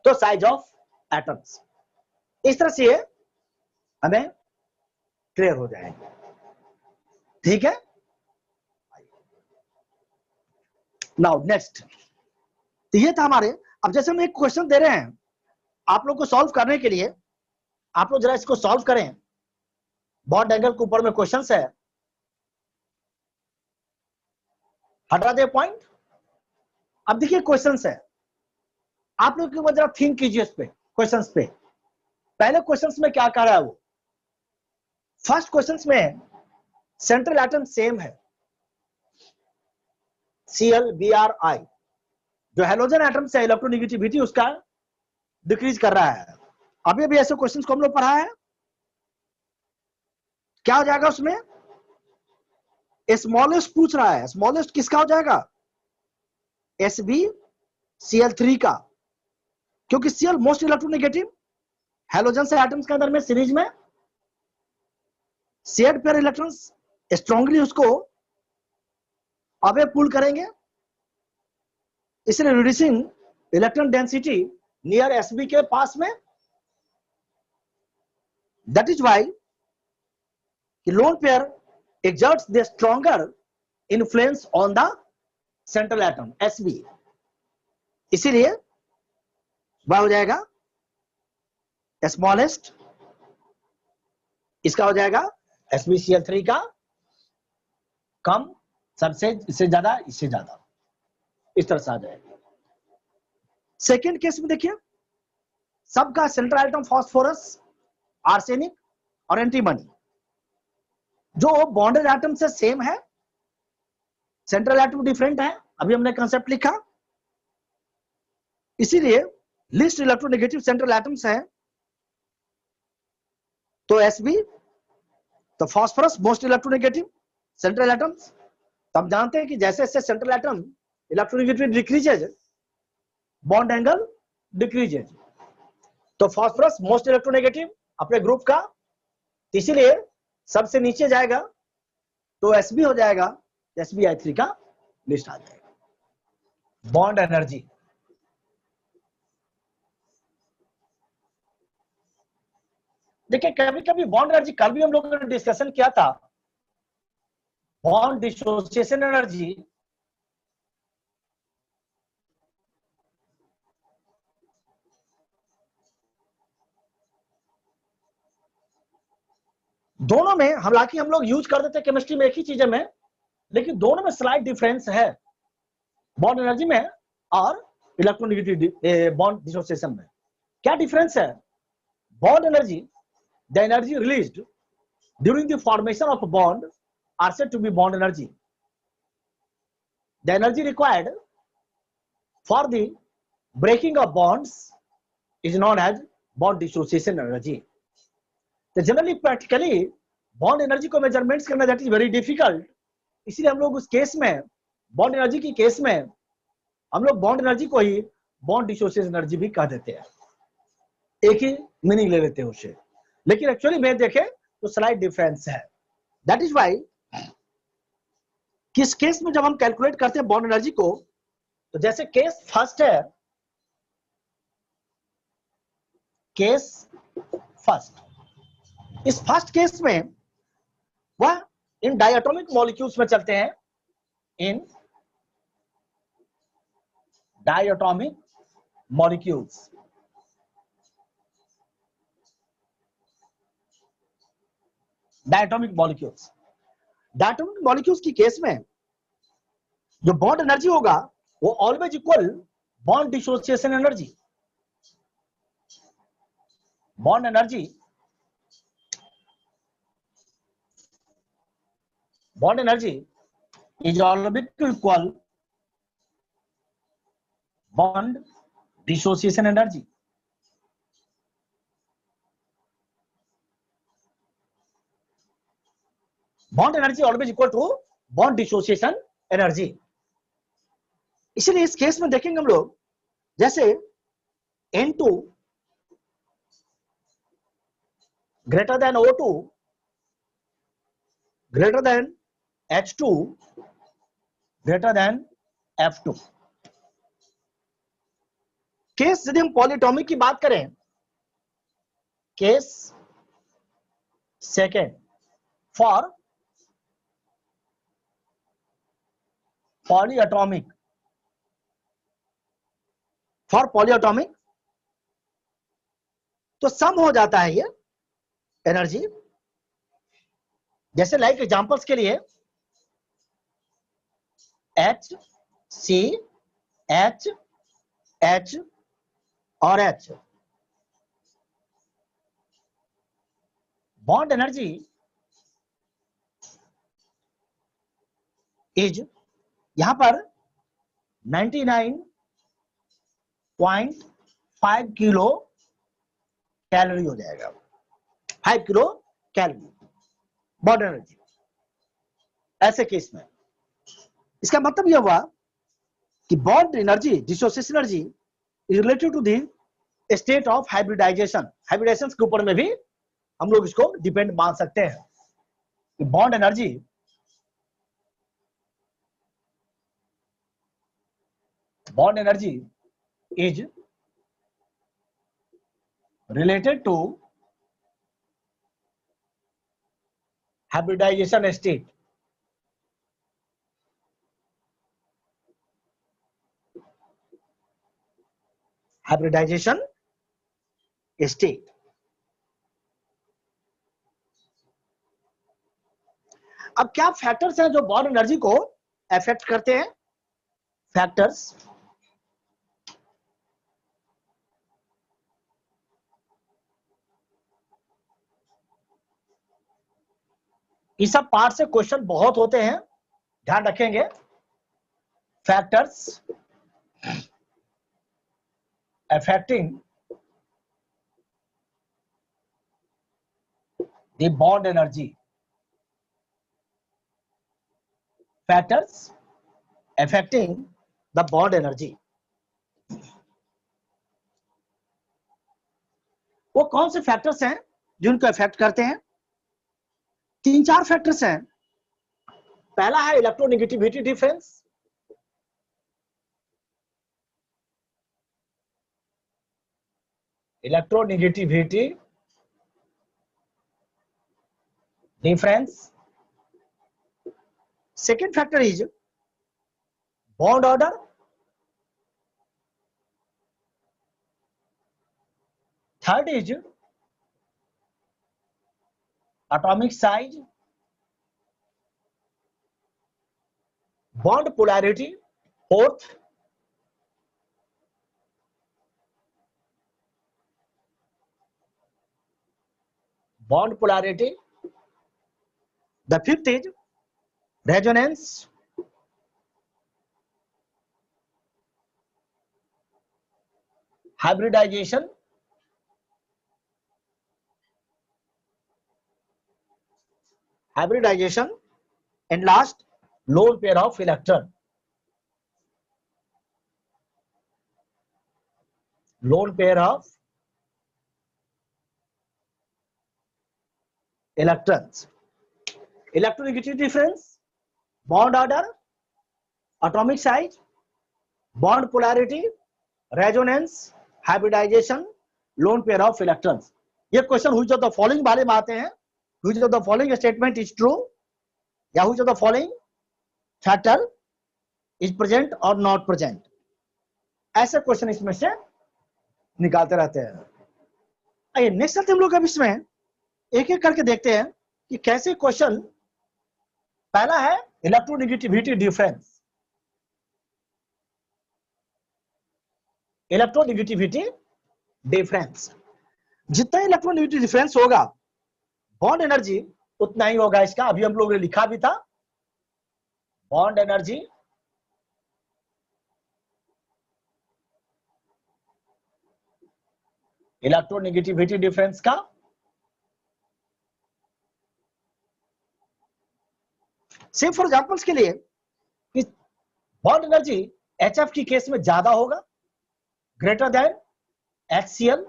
[SPEAKER 1] तो साइज ऑफ एटम्स इस तरह से हमें क्लियर हो जाएगा। ठीक है, नाउ नेक्स्ट, तो ये था हमारे। अब जैसे हम एक क्वेश्चन दे रहे हैं आप लोग को सॉल्व करने के लिए, आप लोग जरा इसको सॉल्व करें। बॉन्ड एंगल के ऊपर में क्वेश्चंस है, हटा दे पॉइंट। अब देखिए क्वेश्चंस है, आप लोग जरा थिंक कीजिए इस पे, क्वेश्चंस पे। पहले क्वेश्चंस में क्या कह रहा है वो, फर्स्ट क्वेश्चंस में सेंट्रल एटम सेम है, ClBr(I), जो हेलोजन एटम से इलेक्ट्रोनेगेटिविटी उसका डिक्रीज कर रहा है। अभी अभी ऐसे क्वेश्चंस को हम लोग पढ़ा है, क्या हो जाएगा उसमें, स्मॉलेस्ट पूछ रहा है, स्मॉलेस्ट किसका हो जाएगा, SbCl3 का, क्योंकि Cl मोस्ट इलेक्ट्रोनेगेटिव हेलोजन से एटम्स के अंदर में सीरीज में शेयर्ड पेयर इलेक्ट्रॉन्स स्ट्रांगली उसको अवे पुल करेंगे, इसलिए reducing electron density near Sb के पास में। That is why lone pair exerts the stronger influence on the central atom Sb, इसीलिए वह हो जाएगा स्मॉलेस्ट, इसका हो जाएगा SbCl3 का कम, सबसे इससे ज्यादा, इससे ज्यादा, इस तरह से आ जाएगा। सेकेंड केस में देखिए, सबका सेंट्रल एटम फास्फोरस, आर्सेनिक और एंटीमनी, जो बॉन्डेड एटम से सेम है, सेंट्रल एटम डिफरेंट है, अभी हमने कंसेप्ट लिखा, इसीलिए लिस्ट इलेक्ट्रोनेगेटिव सेंट्रल एटम्स है, तो Sb, तो phosphorus most electronegative central atoms. तो हम जानते हैं कि जैसे जैसे central atom electronegativity decreases, bond angle decreases, तो फास्फोरस मोस्ट इलेक्ट्रोनेगेटिव अपने ग्रुप का, इसीलिए सबसे नीचे जाएगा, तो Sb हो जाएगा, SbI3 का लिस्ट आ जाएगा। बॉन्ड एनर्जी, देखिए कभी कभी बॉन्ड एनर्जी, कल भी हम लोगों ने डिस्कशन किया था, बॉन्ड डिसोसिएशन एनर्जी दोनों में, हालांकि हम लोग यूज कर देते हैं केमिस्ट्री में एक ही चीज में, लेकिन दोनों में स्लाइट डिफरेंस है, बॉन्ड एनर्जी में और इलेक्ट्रोनेगेटिव बॉन्ड डिसोसिएशन में। क्या डिफरेंस है, bond energy, the energy released during the formation of bond are said to be bond energy, the energy required for the breaking of bonds is known as bond dissociation energy. तो generally practically bond energy को measurements करना that is very difficult, इसलिए हम लोग उस case में, bond energy की case में हम लोग बॉन्ड एनर्जी को ही बॉन्ड डिसोसिएशन एनर्जी भी कह देते हैं, एक ही मीनिंग ले लेते हैं उसे, लेकिन एक्चुअली में देखें तो स्लाइट डिफरेंस है। दैट इज व्हाई किस केस में जब हम कैलकुलेट करते हैं बॉन्ड एनर्जी को, तो जैसे केस फर्स्ट है, केस फर्स्ट, इस फर्स्ट केस में वह इन डायटोमिक मॉलिक्यूल्स में चलते हैं, इन diatomic molecules, diatomic molecules, diatomic molecules की केस में जो बॉन्ड एनर्जी होगा वो always equal bond dissociation energy, bond energy, bond energy is always equal bond dissociation energy। Bond energy always equal to bond dissociation energy. इसलिए इस case में देखेंगे हम लोग, जैसे N2 greater than O2 greater than H2 greater than F2। Case यदि हम polyatomic की बात करें, केस सेकेंड फॉर पॉलीएटॉमिक, तो सम हो जाता है ये एनर्जी। जैसे लाइक एग्जांपल्स के लिए H, C, H, H और H, बॉन्ड एनर्जी इज यहां पर 99.5 किलो कैलोरी हो जाएगा, 5 किलो कैलोरी बॉन्ड एनर्जी। ऐसे केस में इसका मतलब यह हुआ कि bond energy, dissociation energy is related to the state of hybridization. Hybridization के ऊपर में भी हम लोग इसको डिपेंड मान सकते हैं कि bond energy is related to hybridization state. Hybridization state. अब क्या फैक्टर्स हैं जो बॉन्ड एनर्जी को अफेक्ट करते हैं? फैक्टर्स इस सब पार्ट से क्वेश्चन बहुत होते हैं, ध्यान रखेंगे। Factors affecting the bond energy, factors affecting the bond energy। वो कौन से फैक्टर्स हैं जो इनको अफेक्ट करते हैं? 3-4 फैक्टर्स हैं। पहला है electronegativity difference, electronegativity difference. Second factor is bond order. Third is atomic size, bond polarity. Fourth bond polarity. The fifth is resonance. Hybridization, and last lone pair of electron। lone pair of electrons। electronegativity difference, bond order, atomic size, bond polarity, resonance, hybridization, lone pair of electrons। ये question which of the following बारे में आते हैं, which of the following statement is true, या which of the following factor is present or not present। ऐसे question इसमें से निकालते रहते हैं। आइए नेक्स्ट आते हम लोग अब इसमें एक एक करके देखते हैं कि कैसे क्वेश्चन। पहला है इलेक्ट्रोनेगेटिविटी डिफरेंस। इलेक्ट्रोनेगेटिविटी डिफरेंस, जितना इलेक्ट्रोनेगेटिविटी डिफरेंस होगा बॉन्ड एनर्जी उतना ही होगा इसका। अभी हम लोग ने लिखा भी था, बॉन्ड एनर्जी इलेक्ट्रोनेगेटिविटी डिफरेंस का से फॉर एग्जांपल्स के लिए कि बॉन्ड एनर्जी HF की केस में ज्यादा होगा, greater than HCl,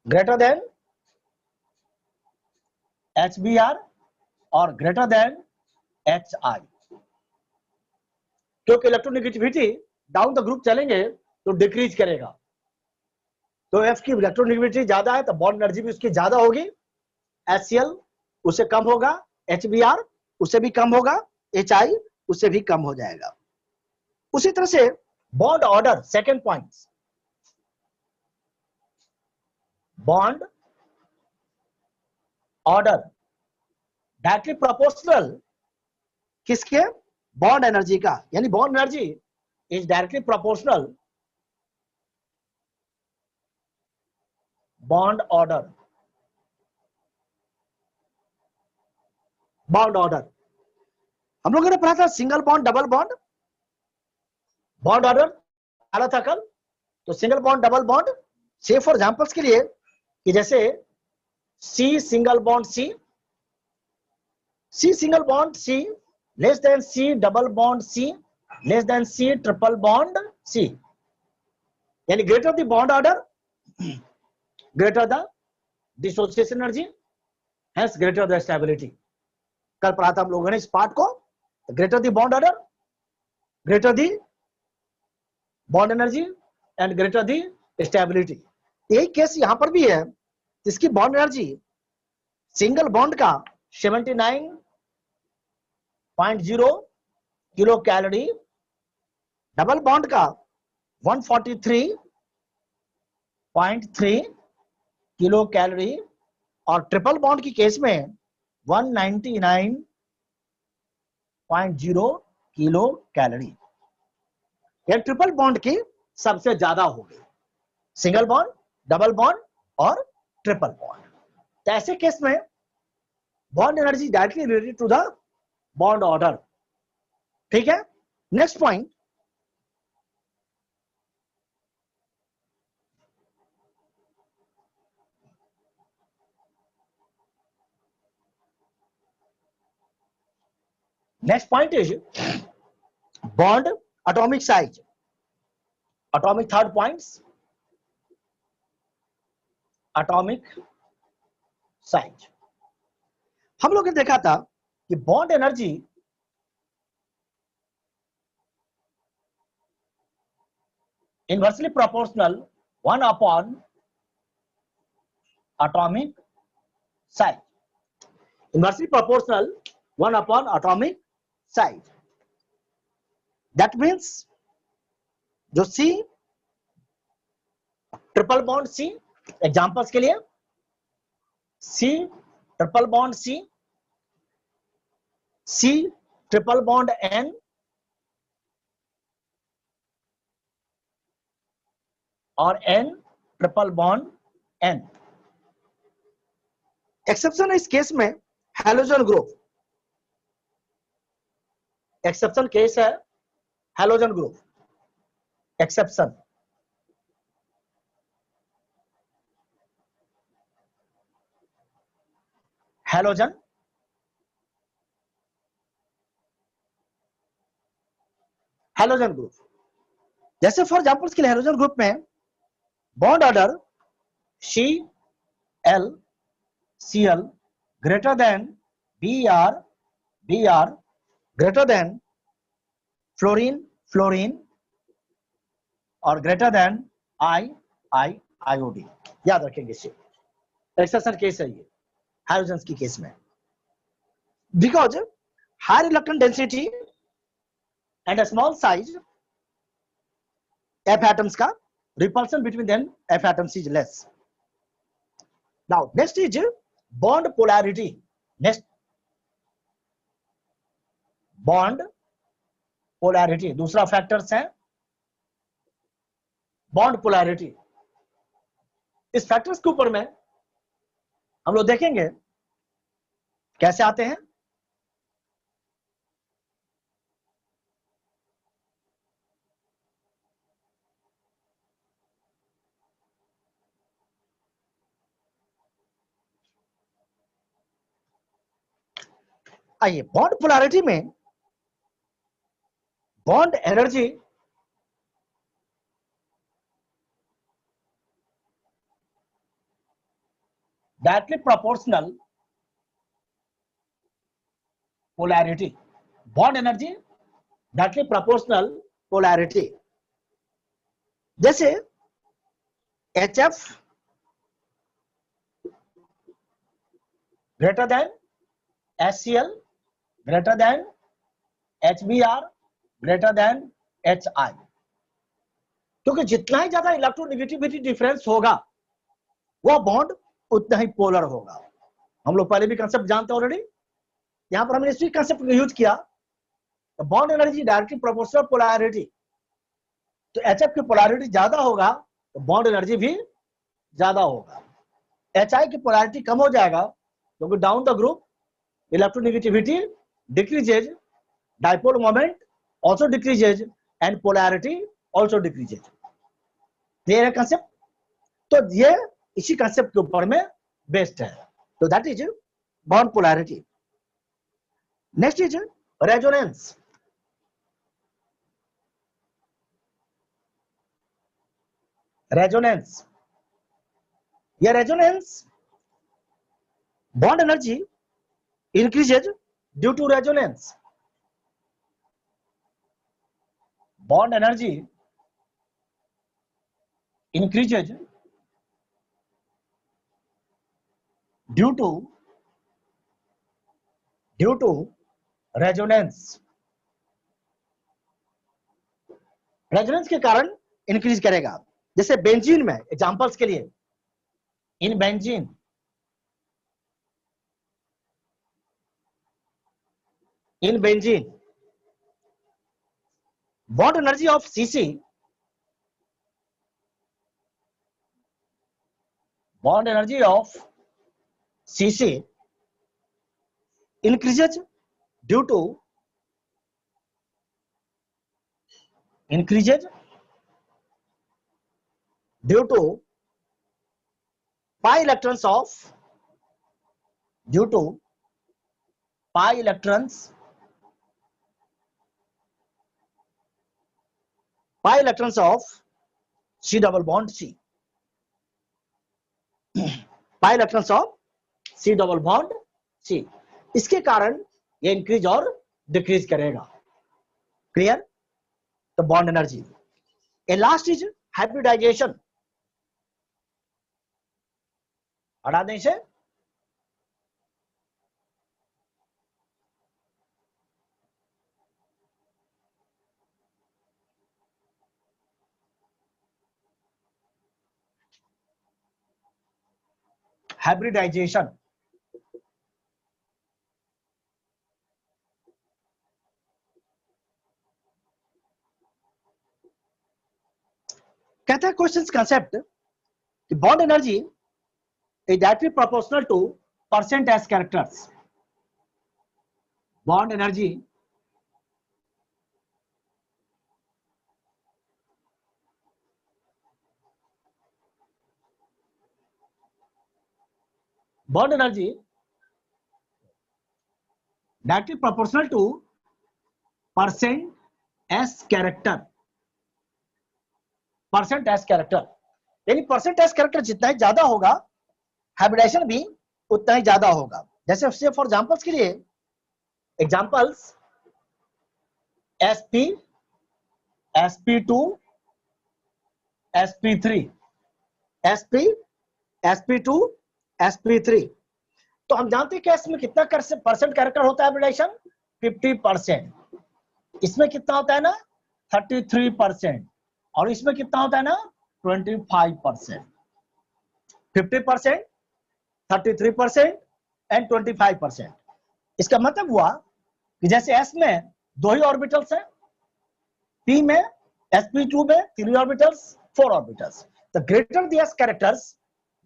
[SPEAKER 1] greater than HBr और ग्रेटर देन HI, क्योंकि इलेक्ट्रोनेगेटिविटी डाउन द ग्रुप चलेंगे तो डिक्रीज करेगा, तो F की इलेक्ट्रोनेगेटिविटी ज्यादा है तो बॉन्ड एनर्जी भी उसकी ज्यादा होगी, HCl उससे कम होगा, HBr उससे भी कम होगा, HI उससे भी कम हो जाएगा। उसी तरह से bond order, second point, bond order directly proportional किसके, बॉन्ड एनर्जी का, यानी bond energy is directly proportional bond order, bond order हम लोगों ने पढ़ा था single bond, double bond, bond order पढ़ा था कल, तो सिंगल बॉन्ड, डबल बॉन्ड, से फॉर एग्जांपल्स के लिए कि जैसे C single bond C, C single bond C less than C double bond C less than C triple bond C, यानी greater the bond order greater the dissociation energy, hence greater the stability. कल पढ़ा था हम लोगों ने इस part को, greater the bond order greater the bond energy and greater the stability. यही केस यहां पर भी है, इसकी बॉन्ड एनर्जी सिंगल बॉन्ड का 79.0 किलो कैलोरी, डबल बॉन्ड का 143.3 किलो कैलोरी और ट्रिपल बॉन्ड की केस में 199.0 किलो कैलोरी। यह ट्रिपल बॉन्ड की सबसे ज्यादा होगी, सिंगल बॉन्ड, डबल बॉन्ड और ट्रिपल बॉन्ड। तो ऐसे केस में bond energy directly related to the bond order. ठीक है, next point, next point is bond atomic size, atomic third points, atomic size। हम लोग ने देखा था कि bond energy inversely proportional 1 upon atomic size, inversely proportional 1 upon atomic size। that means जो C triple bond C, examples के लिए C triple bond C triple bond N और N triple bond N। Exception है इस case में halogen group, exception case है halogen group, exception halogen halogen group. जैसे for examples के लिए हैलोजन ग्रुप में bond order Cl Cl greater than Br Br greater than fluorine fluorine और greater than iodine. याद रखेंगे इसे, एक्सेप्शन केस है ये हाइड्रोजन की केस में, because high electron density and small size F atoms का repulsion between them F atoms is less। now next is bond polarity, next bond polarity, दूसरा factors है बॉन्ड पोलैरिटी। इस factors के ऊपर में हम लोग देखेंगे कैसे आते हैं। आइए बॉन्ड पोलैरिटी में bond energy directly proportional polarity, bond energy directly proportional polarity. जैसे HF greater than HCl greater than HBr greater than HI, क्योंकि जितना ही ज्यादा इलेक्ट्रोनेगेटिविटी डिफरेंस होगा वह बॉन्ड उतना ही पोलर होगा। हम लोग पहले भी कंसेप्ट जानते हैं ऑलरेडी, यहां पर हमने इसी कंसेप्ट को यूज किया। Bond energy directly proportional polarity, तो HF की पोलैरिटी ज्यादा होगा तो बॉन्ड एनर्जी भी ज्यादा होगा। HI की पोलैरिटी कम हो जाएगा क्योंकि down the group electronegativity decreases, dipole moment also decreases and polarity also decreases। Clear है कंसेप्ट? तो ये इसी कंसेप्ट के ऊपर में बेस्ड है। तो that is bond polarity. Next is resonance. Resonance, ये resonance bond energy increases due to resonance. bond energy increases due to resonance। रेजोनेंस के कारण इंक्रीज करेगा। जैसे बेंजीन में, एग्जांपल्स के लिए, in benzene bond energy of Cc increases due to pi electrons of C double bond C, pi electrons of C double bond C, इसके कारण ये इंक्रीज और डिक्रीज करेगा। क्लियर? तो bond energy. A last is hybridization. हटा दें इसे। Hybridization, कहता है क्वेश्चंस कंसेप्ट कि bond energy is directly proportional to percent S characters. Bond energy directly proportional to percent S character. Percent S character यानी percent S character जितना ही ज्यादा होगा हाइब्रिडाइजेशन भी उतना ही ज्यादा होगा। जैसे फॉर एग्जांपल्स के लिए, examples sp, sp2, sp3, sp, sp2, sp3। तो हम जानते हैं कि इसमें कितना परसेंट कैरेक्टर होता है हाइब्रिडाइजेशन? 50%। इसमें कितना होता है ना? 33%। और इसमें कितना होता है ना? 25%। 50%, 33% एंड 25%। इसका मतलब हुआ कि जैसे s में 2 ही ऑर्बिटल्स हैं, p में, sp2 में 3 orbitals, 4 orbitals. The greater the s characters,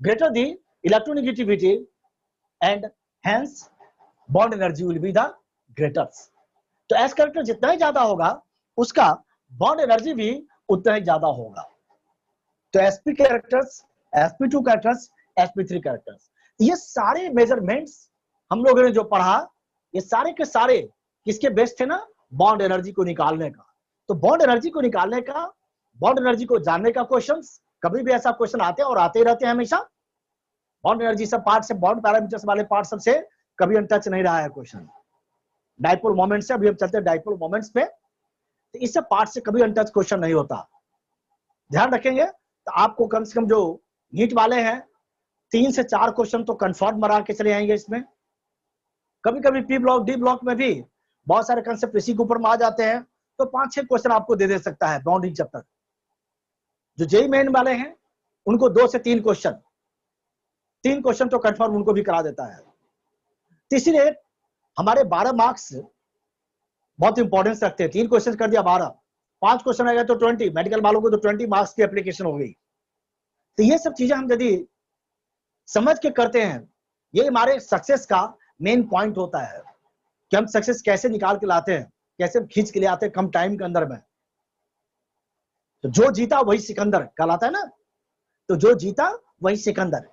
[SPEAKER 1] greater the electronegativity and hence bond energy will be the greaters. तो s कैरेक्टर जितना ही ज्यादा होगा उसका बॉन्ड एनर्जी भी उतना ही ज्यादा होगा। तो sp characters, sp2 characters, sp3 characters, ये सारे मेजरमेंट्स हम लोगों ने जो पढ़ा ये सारे के सारे किसके बेस थे ना, बॉन्ड एनर्जी को निकालने का। तो बॉन्ड एनर्जी को निकालने का, बॉन्ड एनर्जी को जानने का क्वेश्चंस, कभी भी ऐसा क्वेश्चन आते हैं और आते ही रहते हैं हमेशा। बॉन्ड एनर्जी सब पार्ट से, बॉन्ड पैरामीटर्स वाले पार्ट सबसे कभी अनटच नहीं रहा है क्वेश्चन। डाइपोल मोमेंट से, अभी हम चलते हैं डाइपोल मोमेंट्स पे, तो इस सब पार्ट से कभी अनटच क्वेश्चन नहीं होता, ध्यान रखेंगे। तो आपको कम से कम जो नीट वाले हैं 3 से 4 क्वेश्चन तो कंफर्म बना के चले आएंगे इसमें। कभी कभी पी ब्लॉक, डी ब्लॉक में भी बहुत सारे कंसेप्ट इसी के ऊपर में आ जाते हैं, तो 5-6 क्वेश्चन आपको दे सकता है बाउंडिंग चैप्टर। जो जेई मेन वाले हैं उनको 2 से 3 क्वेश्चन, 3 क्वेश्चन तो कंफर्म उनको भी करा देता है। तो इसीलिए हमारे 12 मार्क्स बहुत इंपॉर्टेंस रखते हैं। 3 क्वेश्चन कर दिया 12, 5 क्वेश्चन आ गया तो 20, मेडिकल वालों को तो 20 मार्क्स की एप्लीकेशन हो गई। तो ये सब चीजें हम यदि समझ के करते हैं, ये हमारे सक्सेस का मेन पॉइंट होता है कि हम सक्सेस कैसे निकाल के लाते हैं, कैसे खींच के ले आते हैं कम टाइम के अंदर में। तो जो जीता वही सिकंदर कहलाता है ना, तो जो जीता वही सिकंदर।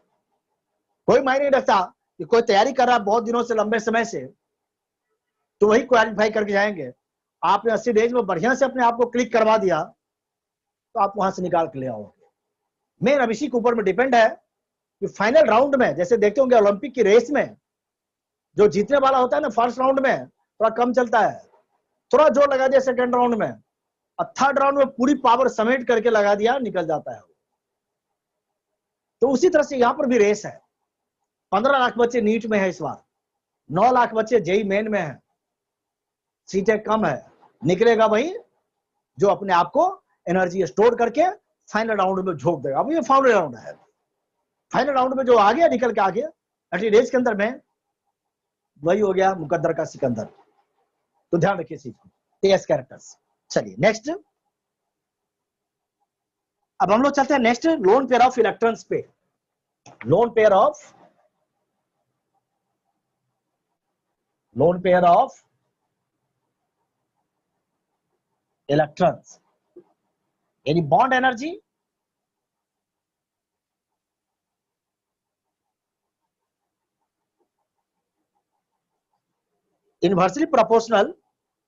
[SPEAKER 1] कोई मायने नहीं रखता कि कोई तैयारी कर रहा है बहुत दिनों से, लंबे समय से, तो वही क्वालिफाई करके जाएंगे। आपने 80 डेज में बढ़िया से अपने आप को क्लिक करवा दिया तो आप वहां से निकाल के ले आओगे। मेन अब इसी के ऊपर में डिपेंड है कि फाइनल राउंड में, जैसे देखते होंगे ओलंपिक की रेस में जो जीतने वाला होता है ना, फर्स्ट राउंड में थोड़ा कम चलता है, थोड़ा जोर लगा दिया सेकेंड राउंड में, और थर्ड राउंड में पूरी पावर समेट करके लगा दिया, निकल जाता है। तो उसी तरह से यहां पर भी रेस है। 15 लाख बच्चे नीट में है इस बार, 9 लाख बच्चे जेई मेन में है, सीटें कम है, निकलेगा वही जो अपने आप को एनर्जी स्टोर करके फाइनल राउंड में झोंक देगा। अब ये फाइनल राउंड है, फाइनल राउंड में जो आ गया निकल के आगे 30 डेज के अंदर में, वही हो गया मुकद्दर का सिकंदर। तो ध्यान रखिए इस चीज को, टीएस कैरेक्टर्स। चलिए नेक्स्ट, अब हम लोग चलते हैं next loan pair of electrons पे। लोन पेयर ऑफ इलेक्ट्रॉन्स, यानी bond energy inversely proportional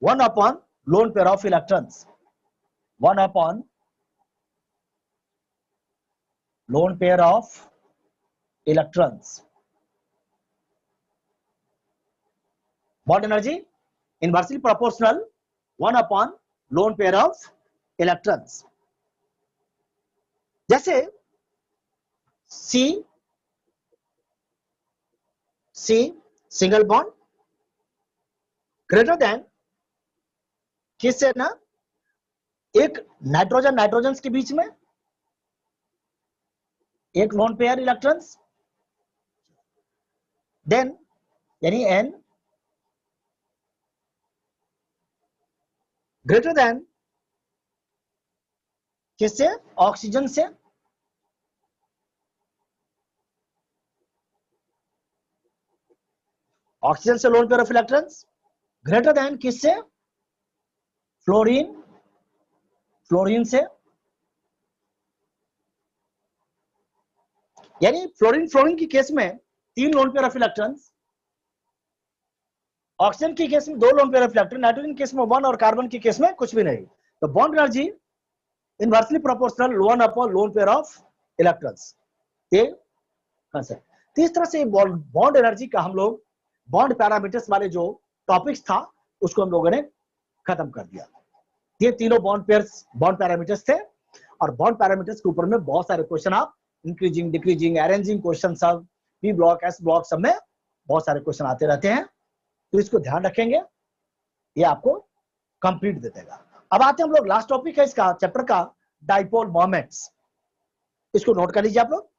[SPEAKER 1] 1 upon lone pair of electrons, 1 upon lone pair of electrons. Bond energy inversely proportional 1 upon lone pair of electrons. जैसे C single bond greater than किससे ना, एक nitrogen के बीच में एक lone pair electrons, then यानी N greater than किससे, oxygen से, ऑक्सीजन से loan pair of electrons greater than किससे, फ्लोरीन से, यानी फ्लोरीन की केस में 3 loan pair of electrons, oxygen की केस में 2 lone pair of electron, nitrogen case में 1 और कार्बन की केस में कुछ भी नहीं। तो bond energy inversely proportional 1 upon loan pair of electrons, ये कंसेप्ट। तो इस तरह से बॉन्ड एनर्जी का हम लोग बॉन्ड पैरामीटर्स वाले जो टॉपिक्स था उसको हम लोगों ने खत्म कर दिया। ये तीनों बॉन्ड पैरामीटर्स थे, और बॉन्ड पैरामीटर्स के ऊपर में बहुत सारे क्वेश्चन आप इंक्रीजिंग, डिक्रीजिंग, अरेंजिंग क्वेश्चन सब पी ब्लॉक, एस ब्लॉक सब में बहुत सारे क्वेश्चन आते रहते हैं। तो इसको ध्यान रखेंगे, ये आपको कंप्लीट दे देगा। अब आते हैं हम लोग, लास्ट टॉपिक है इसका चैप्टर का, डाइपोल मोमेंट्स। इसको नोट कर लीजिए आप लोग।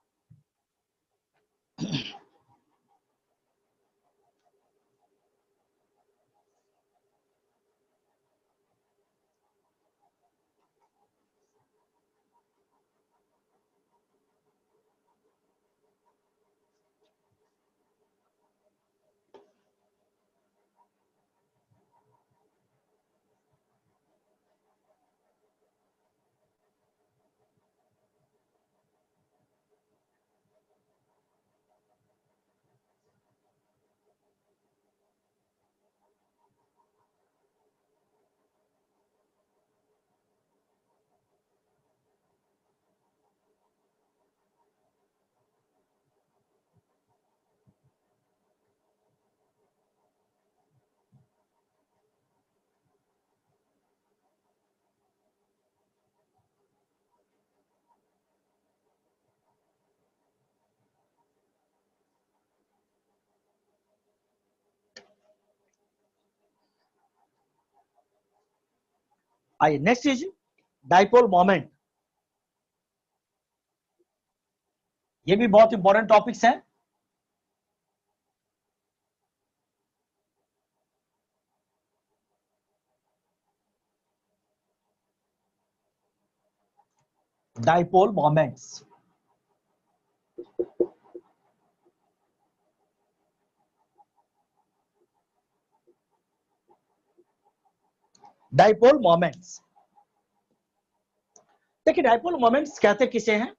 [SPEAKER 1] आइए नेक्स्ट इज डाइपोल मोमेंट। ये भी बहुत इंपॉर्टेंट टॉपिक्स हैं। Dipole moments, dipole moments. देखिए डाइपोल मोमेंट्स कहते किसे हैं?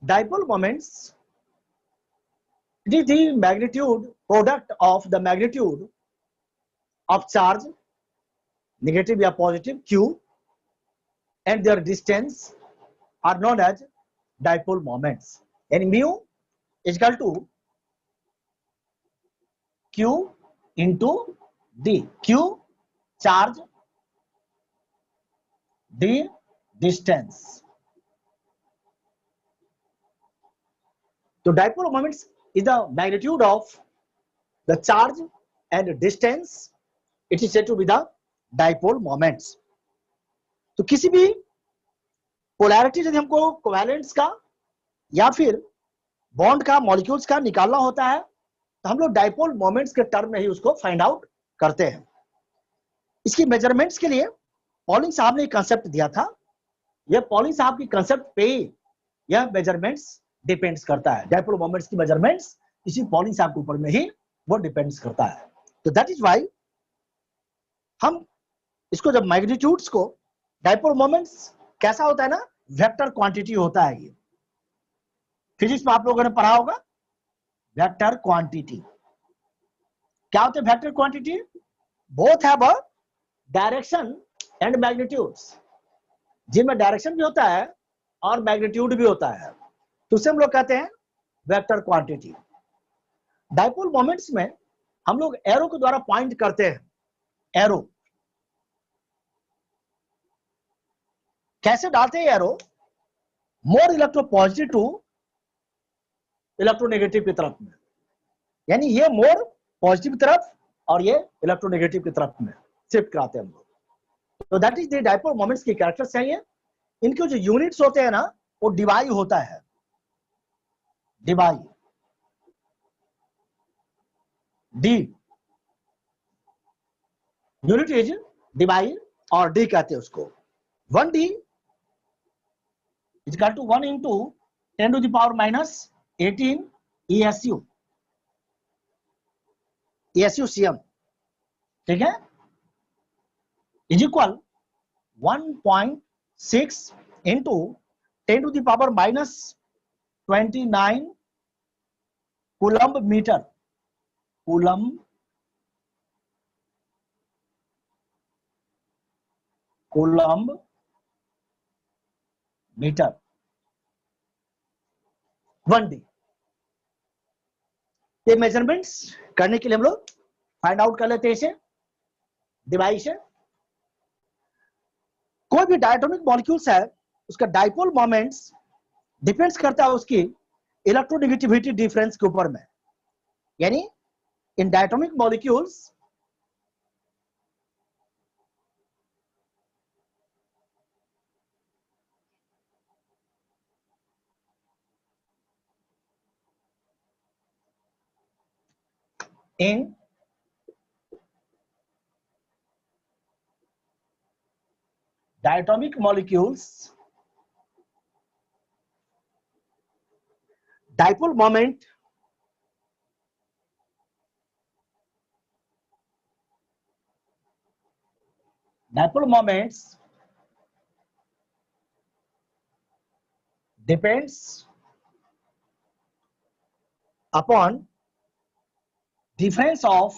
[SPEAKER 1] Dipole moments it is the magnitude product of the magnitude of charge, negative या positive q, and their distance are known as dipole moments. And mu is equal to q into d. q charge, d distance. So dipole moments is the magnitude of the charge and distance. It is said to be the dipole moments. तो किसी भी polarity यदि हमको कोवैलेंट्स का या फिर bond का, molecules का निकालना होता है तो हम लोग डाइपोल मोमेंट्स के टर्म में ही उसको फाइंड आउट करते हैं। इसकी मेजरमेंट्स के लिए पॉलिंग साहब ने एक कंसेप्ट दिया था। यह पॉलिंग साहब की कंसेप्ट पे ही यह मेजरमेंट्स डिपेंड्स करता है। डाइपोल मोमेंट्स की मेजरमेंट्स इसी पॉलिंग साहब के ऊपर में ही वो डिपेंड्स करता है। तो दैट इज व्हाई हम इसको जब मैग्नीट्यूड्स को, डाइपोल मोमेंट्स कैसा होता है ना, वेक्टर क्वांटिटी होता है। ये फिजिक्स में आप लोगों ने पढ़ा होगा वेक्टर क्वांटिटी। क्या होते हैं vector quantity? Both have a direction and magnitudes, जिनमें डायरेक्शन भी होता है और मैग्नीट्यूड भी होता है, तो उसे हम लोग कहते हैं वेक्टर क्वांटिटी। डाइपोल मोमेंट्स में हम लोग एरो के द्वारा पॉइंट करते हैं। एरो कैसे डालते हैं? Arrow more electropositive to electronegative की तरफ में, यानी ये मोर पॉजिटिव की तरफ और ये इलेक्ट्रोनेगेटिव की तरफ में शिफ्ट कराते हैं हम लोग। तो that is the dipole moments की कैरेक्टर्स हैं ये। इनके जो यूनिट्स होते हैं ना, वो डिवाई होता है। Debye, D unit is Debye और डी कहते हैं उसको। 1d is equal to 1 into 10 to the power minus 18 ESU, ESU/cm, ठीक है, is equal 1.6 into 10 to the power minus 29 coulomb metre. Coulomb coulomb metre 1d। ये measurements करने के लिए हम लोग फाइंड आउट कर लेते हैं इसे डिवाइस से। कोई भी डायटोमिक मॉलिक्यूल्स है, उसका डाइपोल मोमेंट्स डिपेंड्स करता है उसकी इलेक्ट्रोनेगेटिविटी डिफरेंस के ऊपर में। यानी इन diatomic molecules in diatomic molecules, dipole moment dipole moments depends upon difference of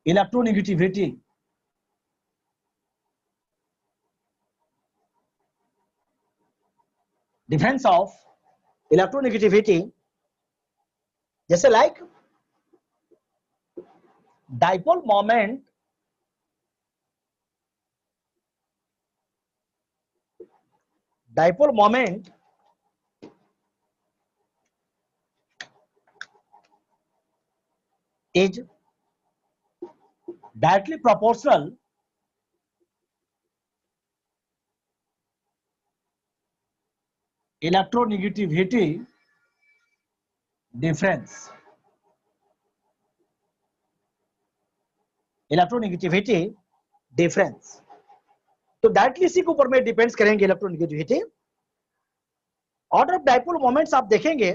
[SPEAKER 1] electronegativity difference of electronegativity, जैसे like dipole moment is directly proportional electronegativity difference. Electronegativity difference, तो डायरेक्टली इसी के ऊपर में डिपेंड्स करेंगे electronegativity. Order of dipole moments आप देखेंगे,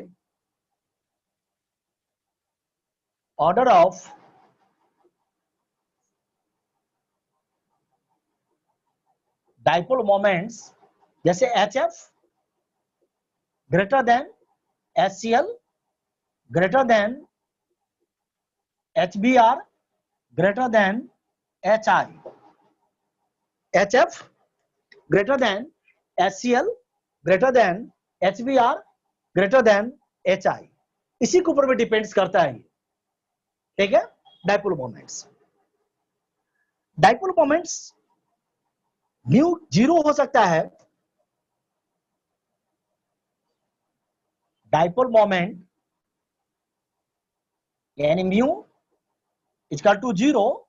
[SPEAKER 1] order of dipole moments जैसे HF greater than HCl greater than HBr greater than HI, HF greater than HCl greater than HBr greater than HI, इसी के ऊपर भी डिपेंड्स करता है। ठीक है, dipole moments, dipole moments mu zero हो सकता है, डाइपोल मोमेंट यानी म्यू इक्वल टू जीरो।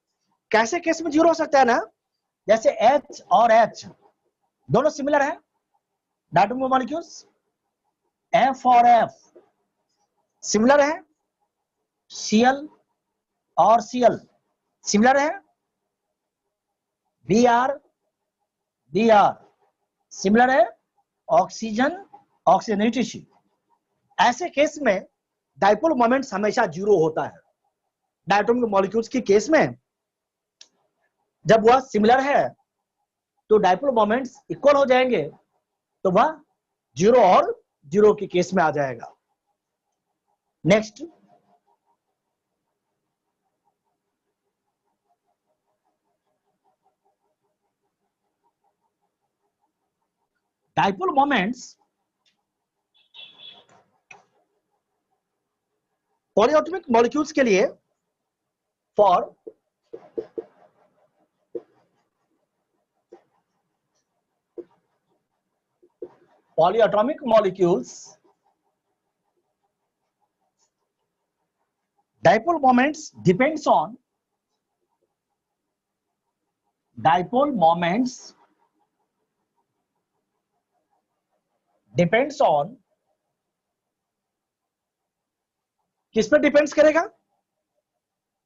[SPEAKER 1] कैसे केस में जीरो हो सकता है ना, जैसे H और H दोनों सिमिलर है डायटोमिक मॉलिक्यूल्स, F और F सिमिलर है, Cl और Cl सिमिलर है, Br सिमिलर है, ऑक्सीजन ऑक्सीजनेटिव। ऐसे केस में डाइपोल मोमेंट्स हमेशा जीरो होता है। डायटोमिक मॉलिक्यूल्स की केस में जब वह सिमिलर है तो डाइपोल मोमेंट्स इक्वल हो जाएंगे, तो वह जीरो और जीरो की केस में आ जाएगा। Next, dipole moments polyatomic molecules के लिए, for polyatomic molecules, dipole moments depends on किस पे डिपेंड्स करेगा,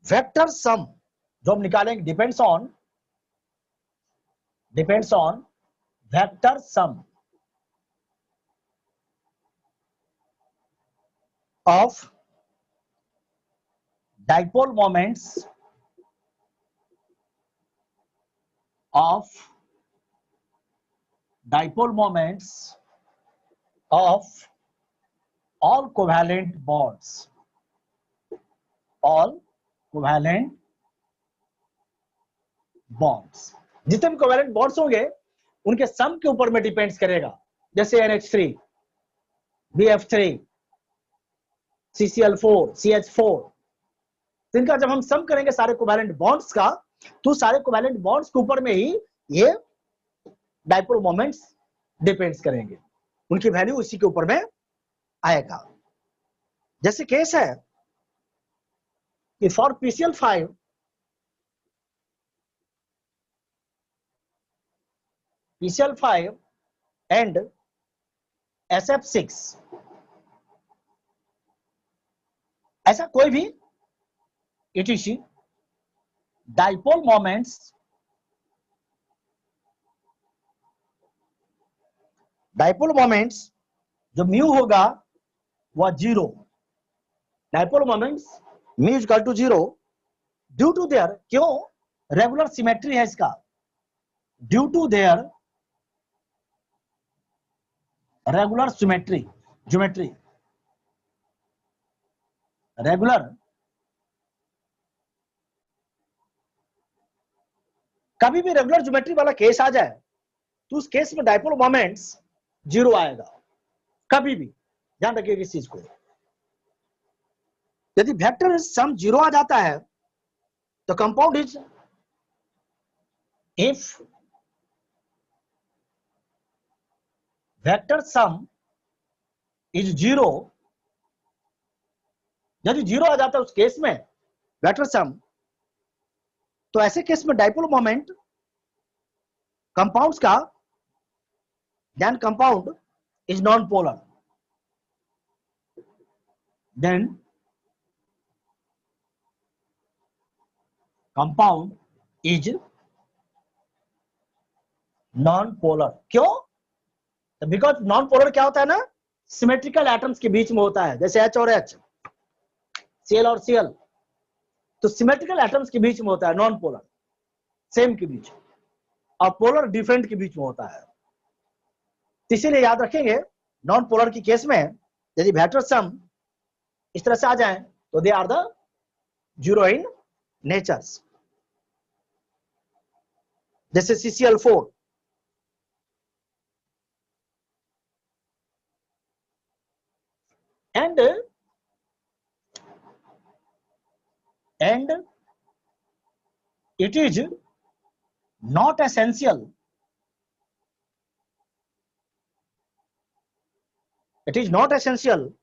[SPEAKER 1] वेक्टर सम जो हम निकालेंगे depends on vector sum of dipole moments of all covalent bonds, जितने भी कोवैलेंट बॉन्ड्स होंगे उनके सम के ऊपर में डिपेंड्स करेगा। जैसे NH3 BF3 CCl4 CH4, तो इनका जब हम सम करेंगे सारे कोवैलेंट बॉन्ड्स का, तो सारे कोवैलेंट बॉन्ड्स के ऊपर में ही ये डाइपोल मोमेंट्स डिपेंड्स करेंगे, उनकी वैल्यू इसी के ऊपर में आएगा। जैसे केस है कि फॉर PCl5 एंड SF6, ऐसा कोई भी ETC डाइपोल मोमेंट्स जो म्यू होगा वह zero, dipole moments mu equal to zero due to their, क्यों, रेगुलर सिमेट्री है इसका, due to their regular geometry regular, कभी भी रेगुलर ज्योमेट्री वाला केस आ जाए तो उस केस में डाइपोल मोमेंट्स जीरो आएगा, कभी भी ध्यान रखिएगा इस चीज को। यदि वेक्टर सम जीरो आ जाता है तो compound is, if vector sum is zero, यदि जीरो आ जाता है उस केस में वेक्टर सम, तो ऐसे केस में डाइपोल मोमेंट कंपाउंड्स का, then compound is non polar, then compound is non polar. क्यों? बिकॉज नॉन पोलर क्या होता है ना, सिमेट्रिकल एटम्स के बीच में होता है, जैसे H और H, Cl और Cl, तो सिमेट्रिकल एटम्स के बीच में होता है नॉन पोलर, सेम के बीच, और पोलर डिफरेंट के बीच में होता है। इसीलिए याद रखेंगे नॉन पोलर की केस में यदि वेक्टर सम इस तरह से आ जाए तो they are the zero in natures, जैसे CCl4, and it is not essential, it is not essential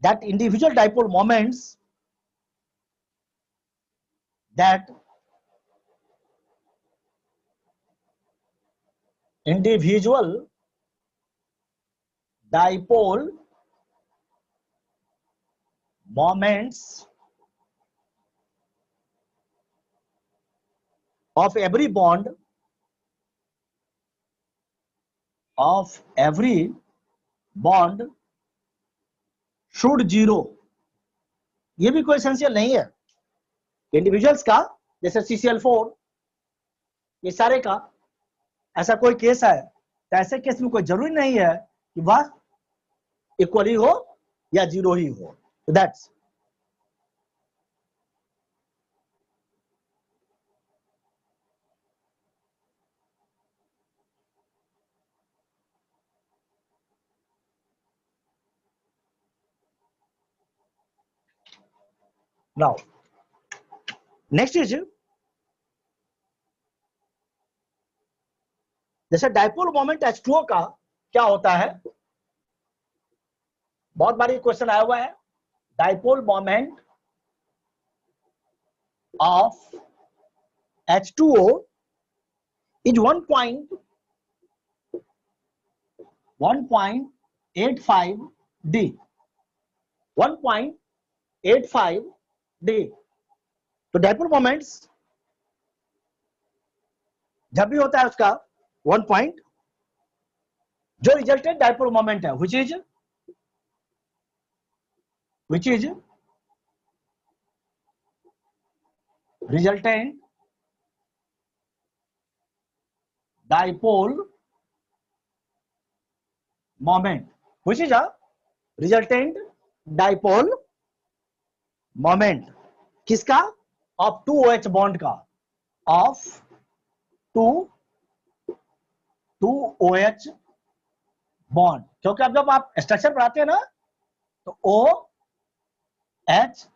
[SPEAKER 1] that individual dipole moments, that individual dipole moments of every bond, of every bond should zero, ये भी कोई essential नहीं है। Individuals का, जैसे CCl4, ये सारे का ऐसा कोई केस है, तो ऐसे केस में कोई जरूरी नहीं है कि वह इक्वली हो या जीरो ही हो। दैट्स नाउ नेक्स्ट इज, जैसे डाइपोल मोमेंट H2O का क्या होता है, बहुत बारी क्वेश्चन आया हुआ है। Dipole moment of H2O is 1.85 D, 1.85 D। तो डाइपोल मोमेंट्स जब भी होता है उसका 1 पॉइंट, जो रिजल्टेंट डाइपोल मोमेंट है which is resultant dipole moment, which is a resultant dipole moment, किसका? ऑफ 2OH बॉन्ड का, ऑफ 2OH बॉन्ड। क्योंकि अब जब आप स्ट्रक्चर पढ़ाते हैं ना तो OH,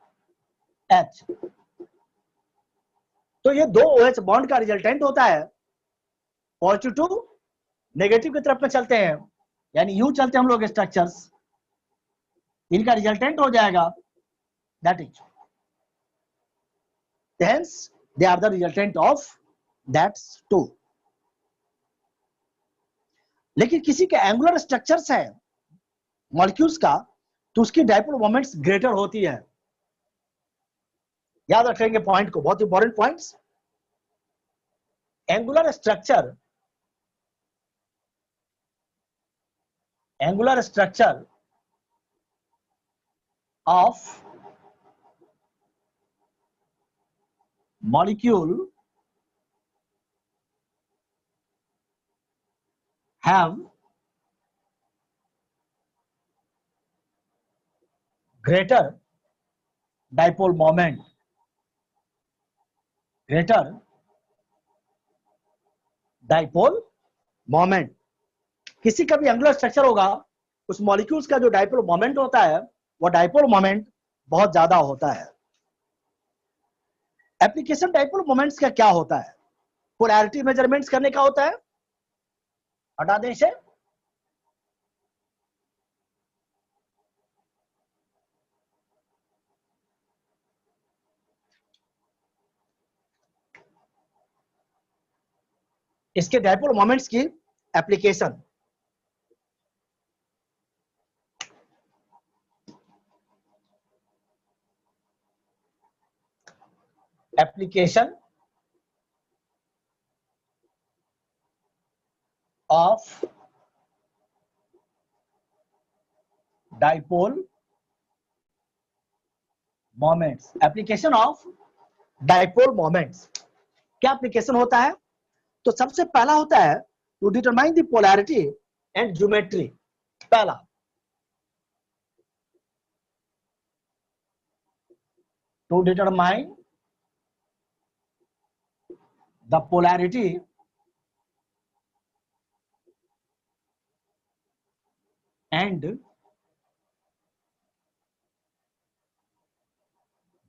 [SPEAKER 1] तो ये दो OH बॉन्ड का रिजल्टेंट होता है। पॉजिटिव टू नेगेटिव की तरफ में चलते हैं, यानी यूं चलते हैं हम लोग स्ट्रक्चर्स, इनका रिजल्टेंट हो जाएगा that is, hence they are the resultant of that two। लेकिन किसी के एंगुलर स्ट्रक्चर्स है मॉलिक्यूल्स का, तो उसकी डाइपोल मोमेंट्स ग्रेटर होती है। याद रखेंगे पॉइंट को, बहुत important points. Angular structure of molecule have greater dipole moment, greater dipole moment। किसी का भी एंगुलर स्ट्रक्चर होगा, उस मॉलिक्यूल्स का जो डाइपोल मोमेंट होता है वो डाइपोल मोमेंट बहुत ज्यादा होता है। एप्लीकेशन डाइपोल मोमेंट्स का क्या होता है? पोलैरिटी मेजरमेंट्स करने का होता है। हटा दें इसे। इसके डाइपोल मोमेंट्स की application. Application of dipole moments. Application of dipole moments, क्या एप्लीकेशन होता है? तो सबसे पहला होता है to determine the polarity and geometry. पहला to determine the polarity and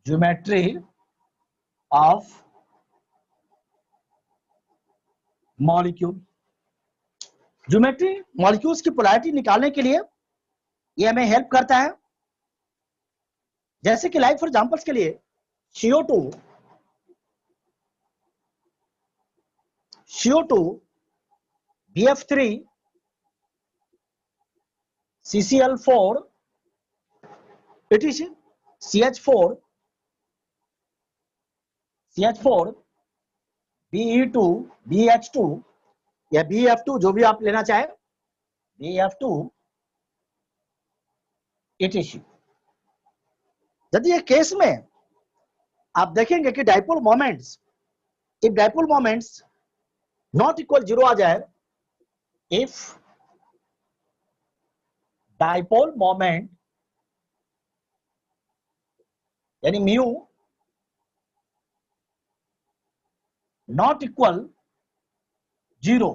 [SPEAKER 1] geometry of molecule. Geometry molecules की पोलैरिटी निकालने के लिए ये हमें हेल्प करता है। जैसे कि लाइक फॉर एग्जांपल्स के लिए CO2 BF3 CCl4 etc CH4 BE2 BH2 या BF2 जो भी आप लेना चाहे, BF2 etc। यदि ये केस में आप देखेंगे कि dipole moments, if dipole moments not equal 0 आ जाए, इफ डाइपोल मोमेंट यानी म्यू नॉट इक्वल 0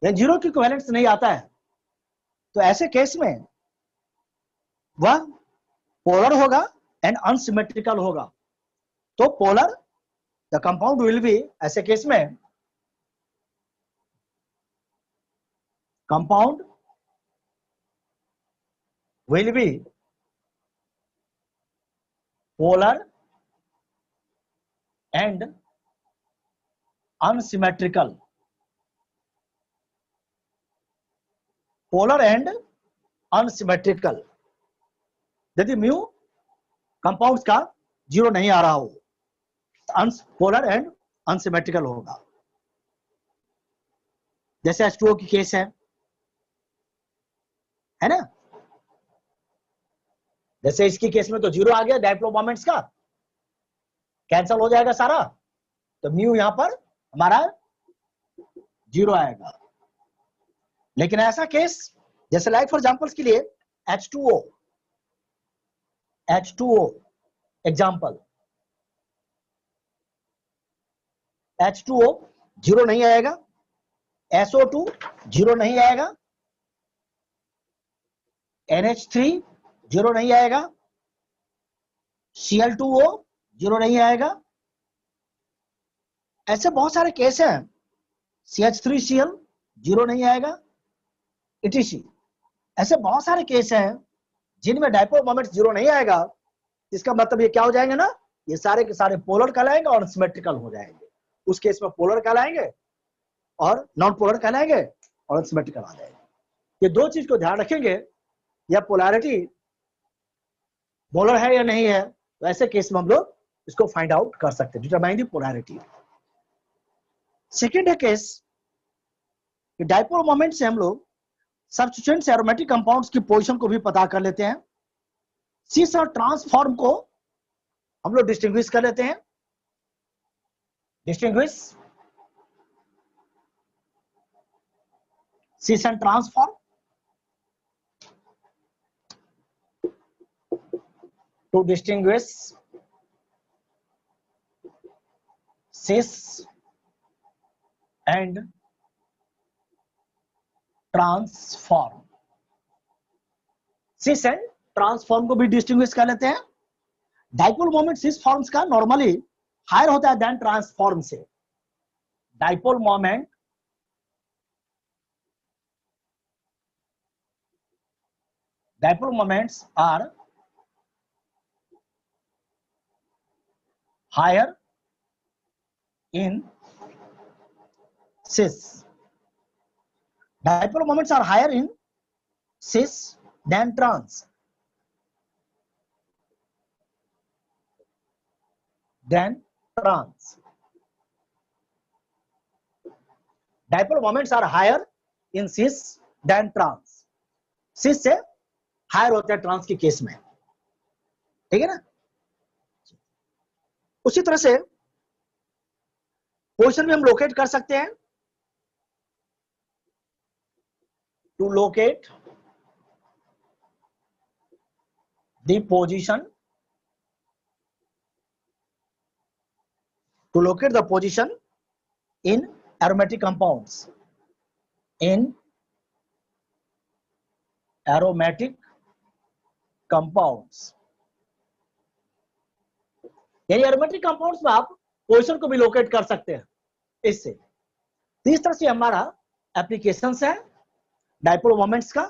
[SPEAKER 1] या 0 की इक्विवेलेंस नहीं आता है, तो ऐसे केस में वह पोलर होगा एंड अनसिमेट्रिकल होगा। तो polar the compound will be, ऐसे केस में compound will be polar and unsymmetrical. Polar and unsymmetrical, यदि म्यू कंपाउंड्स का 0 नहीं आ रहा हो, पोलर एंड अनसिमेट्रिकल होगा। जैसे H2O की केस है ना, जैसे इसकी केस में तो 0 आ गया, डाइपोल मोमेंट्स का कैंसल हो जाएगा सारा, तो म्यू यहां पर हमारा 0 आएगा। लेकिन ऐसा केस जैसे लाइक फॉर एग्जांपल्स के लिए H2O एग्जांपल, H2O 0 नहीं आएगा, SO2 0 नहीं आएगा, NH3 0 नहीं आएगा, Cl2O 0 नहीं आएगा। ऐसे बहुत सारे केस हैं, CH3Cl 0 नहीं आएगा etc। ऐसे बहुत सारे केस हैं जिनमें डाइपोल मोमेंट 0 नहीं आएगा। इसका मतलब ये क्या हो जाएंगे ना, ये सारे के सारे पोलर कहलाएंगे और सिमेट्रिकल हो जाएंगे। उस केस में पोलर कहलाएंगे और नॉन पोलर कहलाएंगे और सिमेट्रिकल आ जाएंगे। ये दो चीज को ध्यान रखेंगे, या पोलैरिटी पोलर है या नहीं है, तो ऐसे केस में हम लोग इसको फाइंड आउट कर सकते हैं, डिटरमाइन द पोलैरिटी। सेकेंड है केस कि डाइपोल मोमेंट से हम लोग सब्स्टिट्यूएंट्स एरोमेटिक कंपाउंड्स की पोजीशन को भी पता कर लेते हैं। सिस और ट्रांसफॉर्म को हम लोग डिस्टिंग्विश कर लेते हैं। Distinguish cis and trans form, to distinguish cis and trans form. Cis and trans form को भी डिस्टिंग्विश कर लेते हैं। डाइपोल मोमेंट सिस फॉर्म्स का नॉर्मली हायर होता है देन ट्रांसफॉर्म से। Dipole moments are higher in cis. Dipole moments are higher in cis than trans. Dipole moments are higher in cis than trans. cis से higher होते हैं trans के case में, ठीक है ना। उसी तरह से पोजीशन भी हम लोकेट कर सकते हैं। To locate the position, to locate the position in aromatic compounds, in aromatic compounds, यानी एरोमेटिक कंपाउंड्स में आप पोजीशन को भी लोकेट कर सकते हैं इससे। इस तरह से हमारा एप्लीकेशंस है डाइपोल मोमेंट्स का।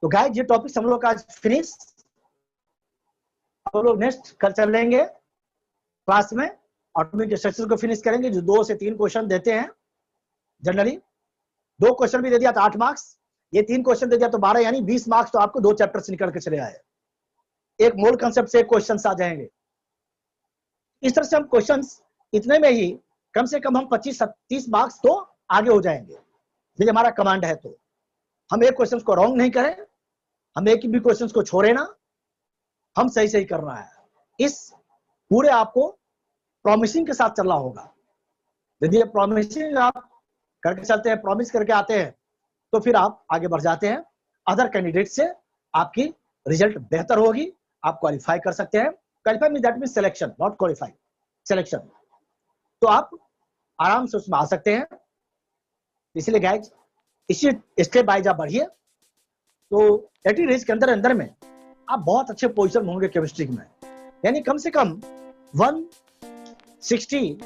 [SPEAKER 1] तो गाइस ये टॉपिक हम लोग का आज फिनिश, हम लोग नेक्स्ट कल चलेंगे क्लास में ऑटोमेटिक स्ट्रक्चर को फिनिश करेंगे, जो 2 से 3 क्वेश्चन देते हैं जनरली। 2 क्वेश्चन भी दे दिया तो 8 मार्क्स, ये 3 क्वेश्चन दे दिया तो 12, यानी 20 मार्क्स तो आपको 2 चैप्टर से निकल के चले आए। एक मोल कंसेप्ट से क्वेश्चन आ जाएंगे। इस तरह से हम क्वेश्चंस इतने में ही कम से कम हम 25-30 मार्क्स तो आगे हो जाएंगे, यदि हमारा कमांड है तो। हम एक क्वेश्चन को रॉन्ग नहीं करें, हम एक भी क्वेश्चन को छोड़े ना, हम सही सही करना है। इस पूरे आपको प्रॉमिसिंग के साथ चलना होगा। यदि ये प्रॉमिसिंग आप करके चलते हैं, प्रॉमिस करके आते हैं, तो फिर आप आगे बढ़ जाते हैं। अदर कैंडिडेट से आपकी रिजल्ट बेहतर होगी, आप क्वालिफाई कर सकते हैं। Qualify mean that mean selection, not qualify, selection. तो आप आराम से उसमें आ सकते हैं। इसलिए गाइस इसी स्टेप बाय आप बढ़िए, तो 80 डेज के अंदर में आप बहुत अच्छे पोजीशन होंगे केमिस्ट्री में। यानी कम से कम 160,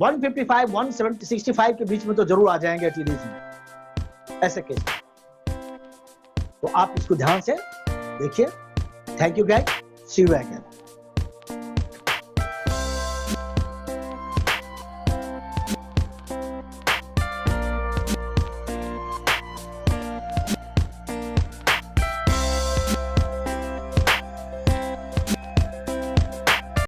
[SPEAKER 1] 155, 165 के बीच में तो जरूर आ जाएंगे 80 डेज में, ऐसे केस। तो आप इसको ध्यान से देखिए। Thank you guys, see you again.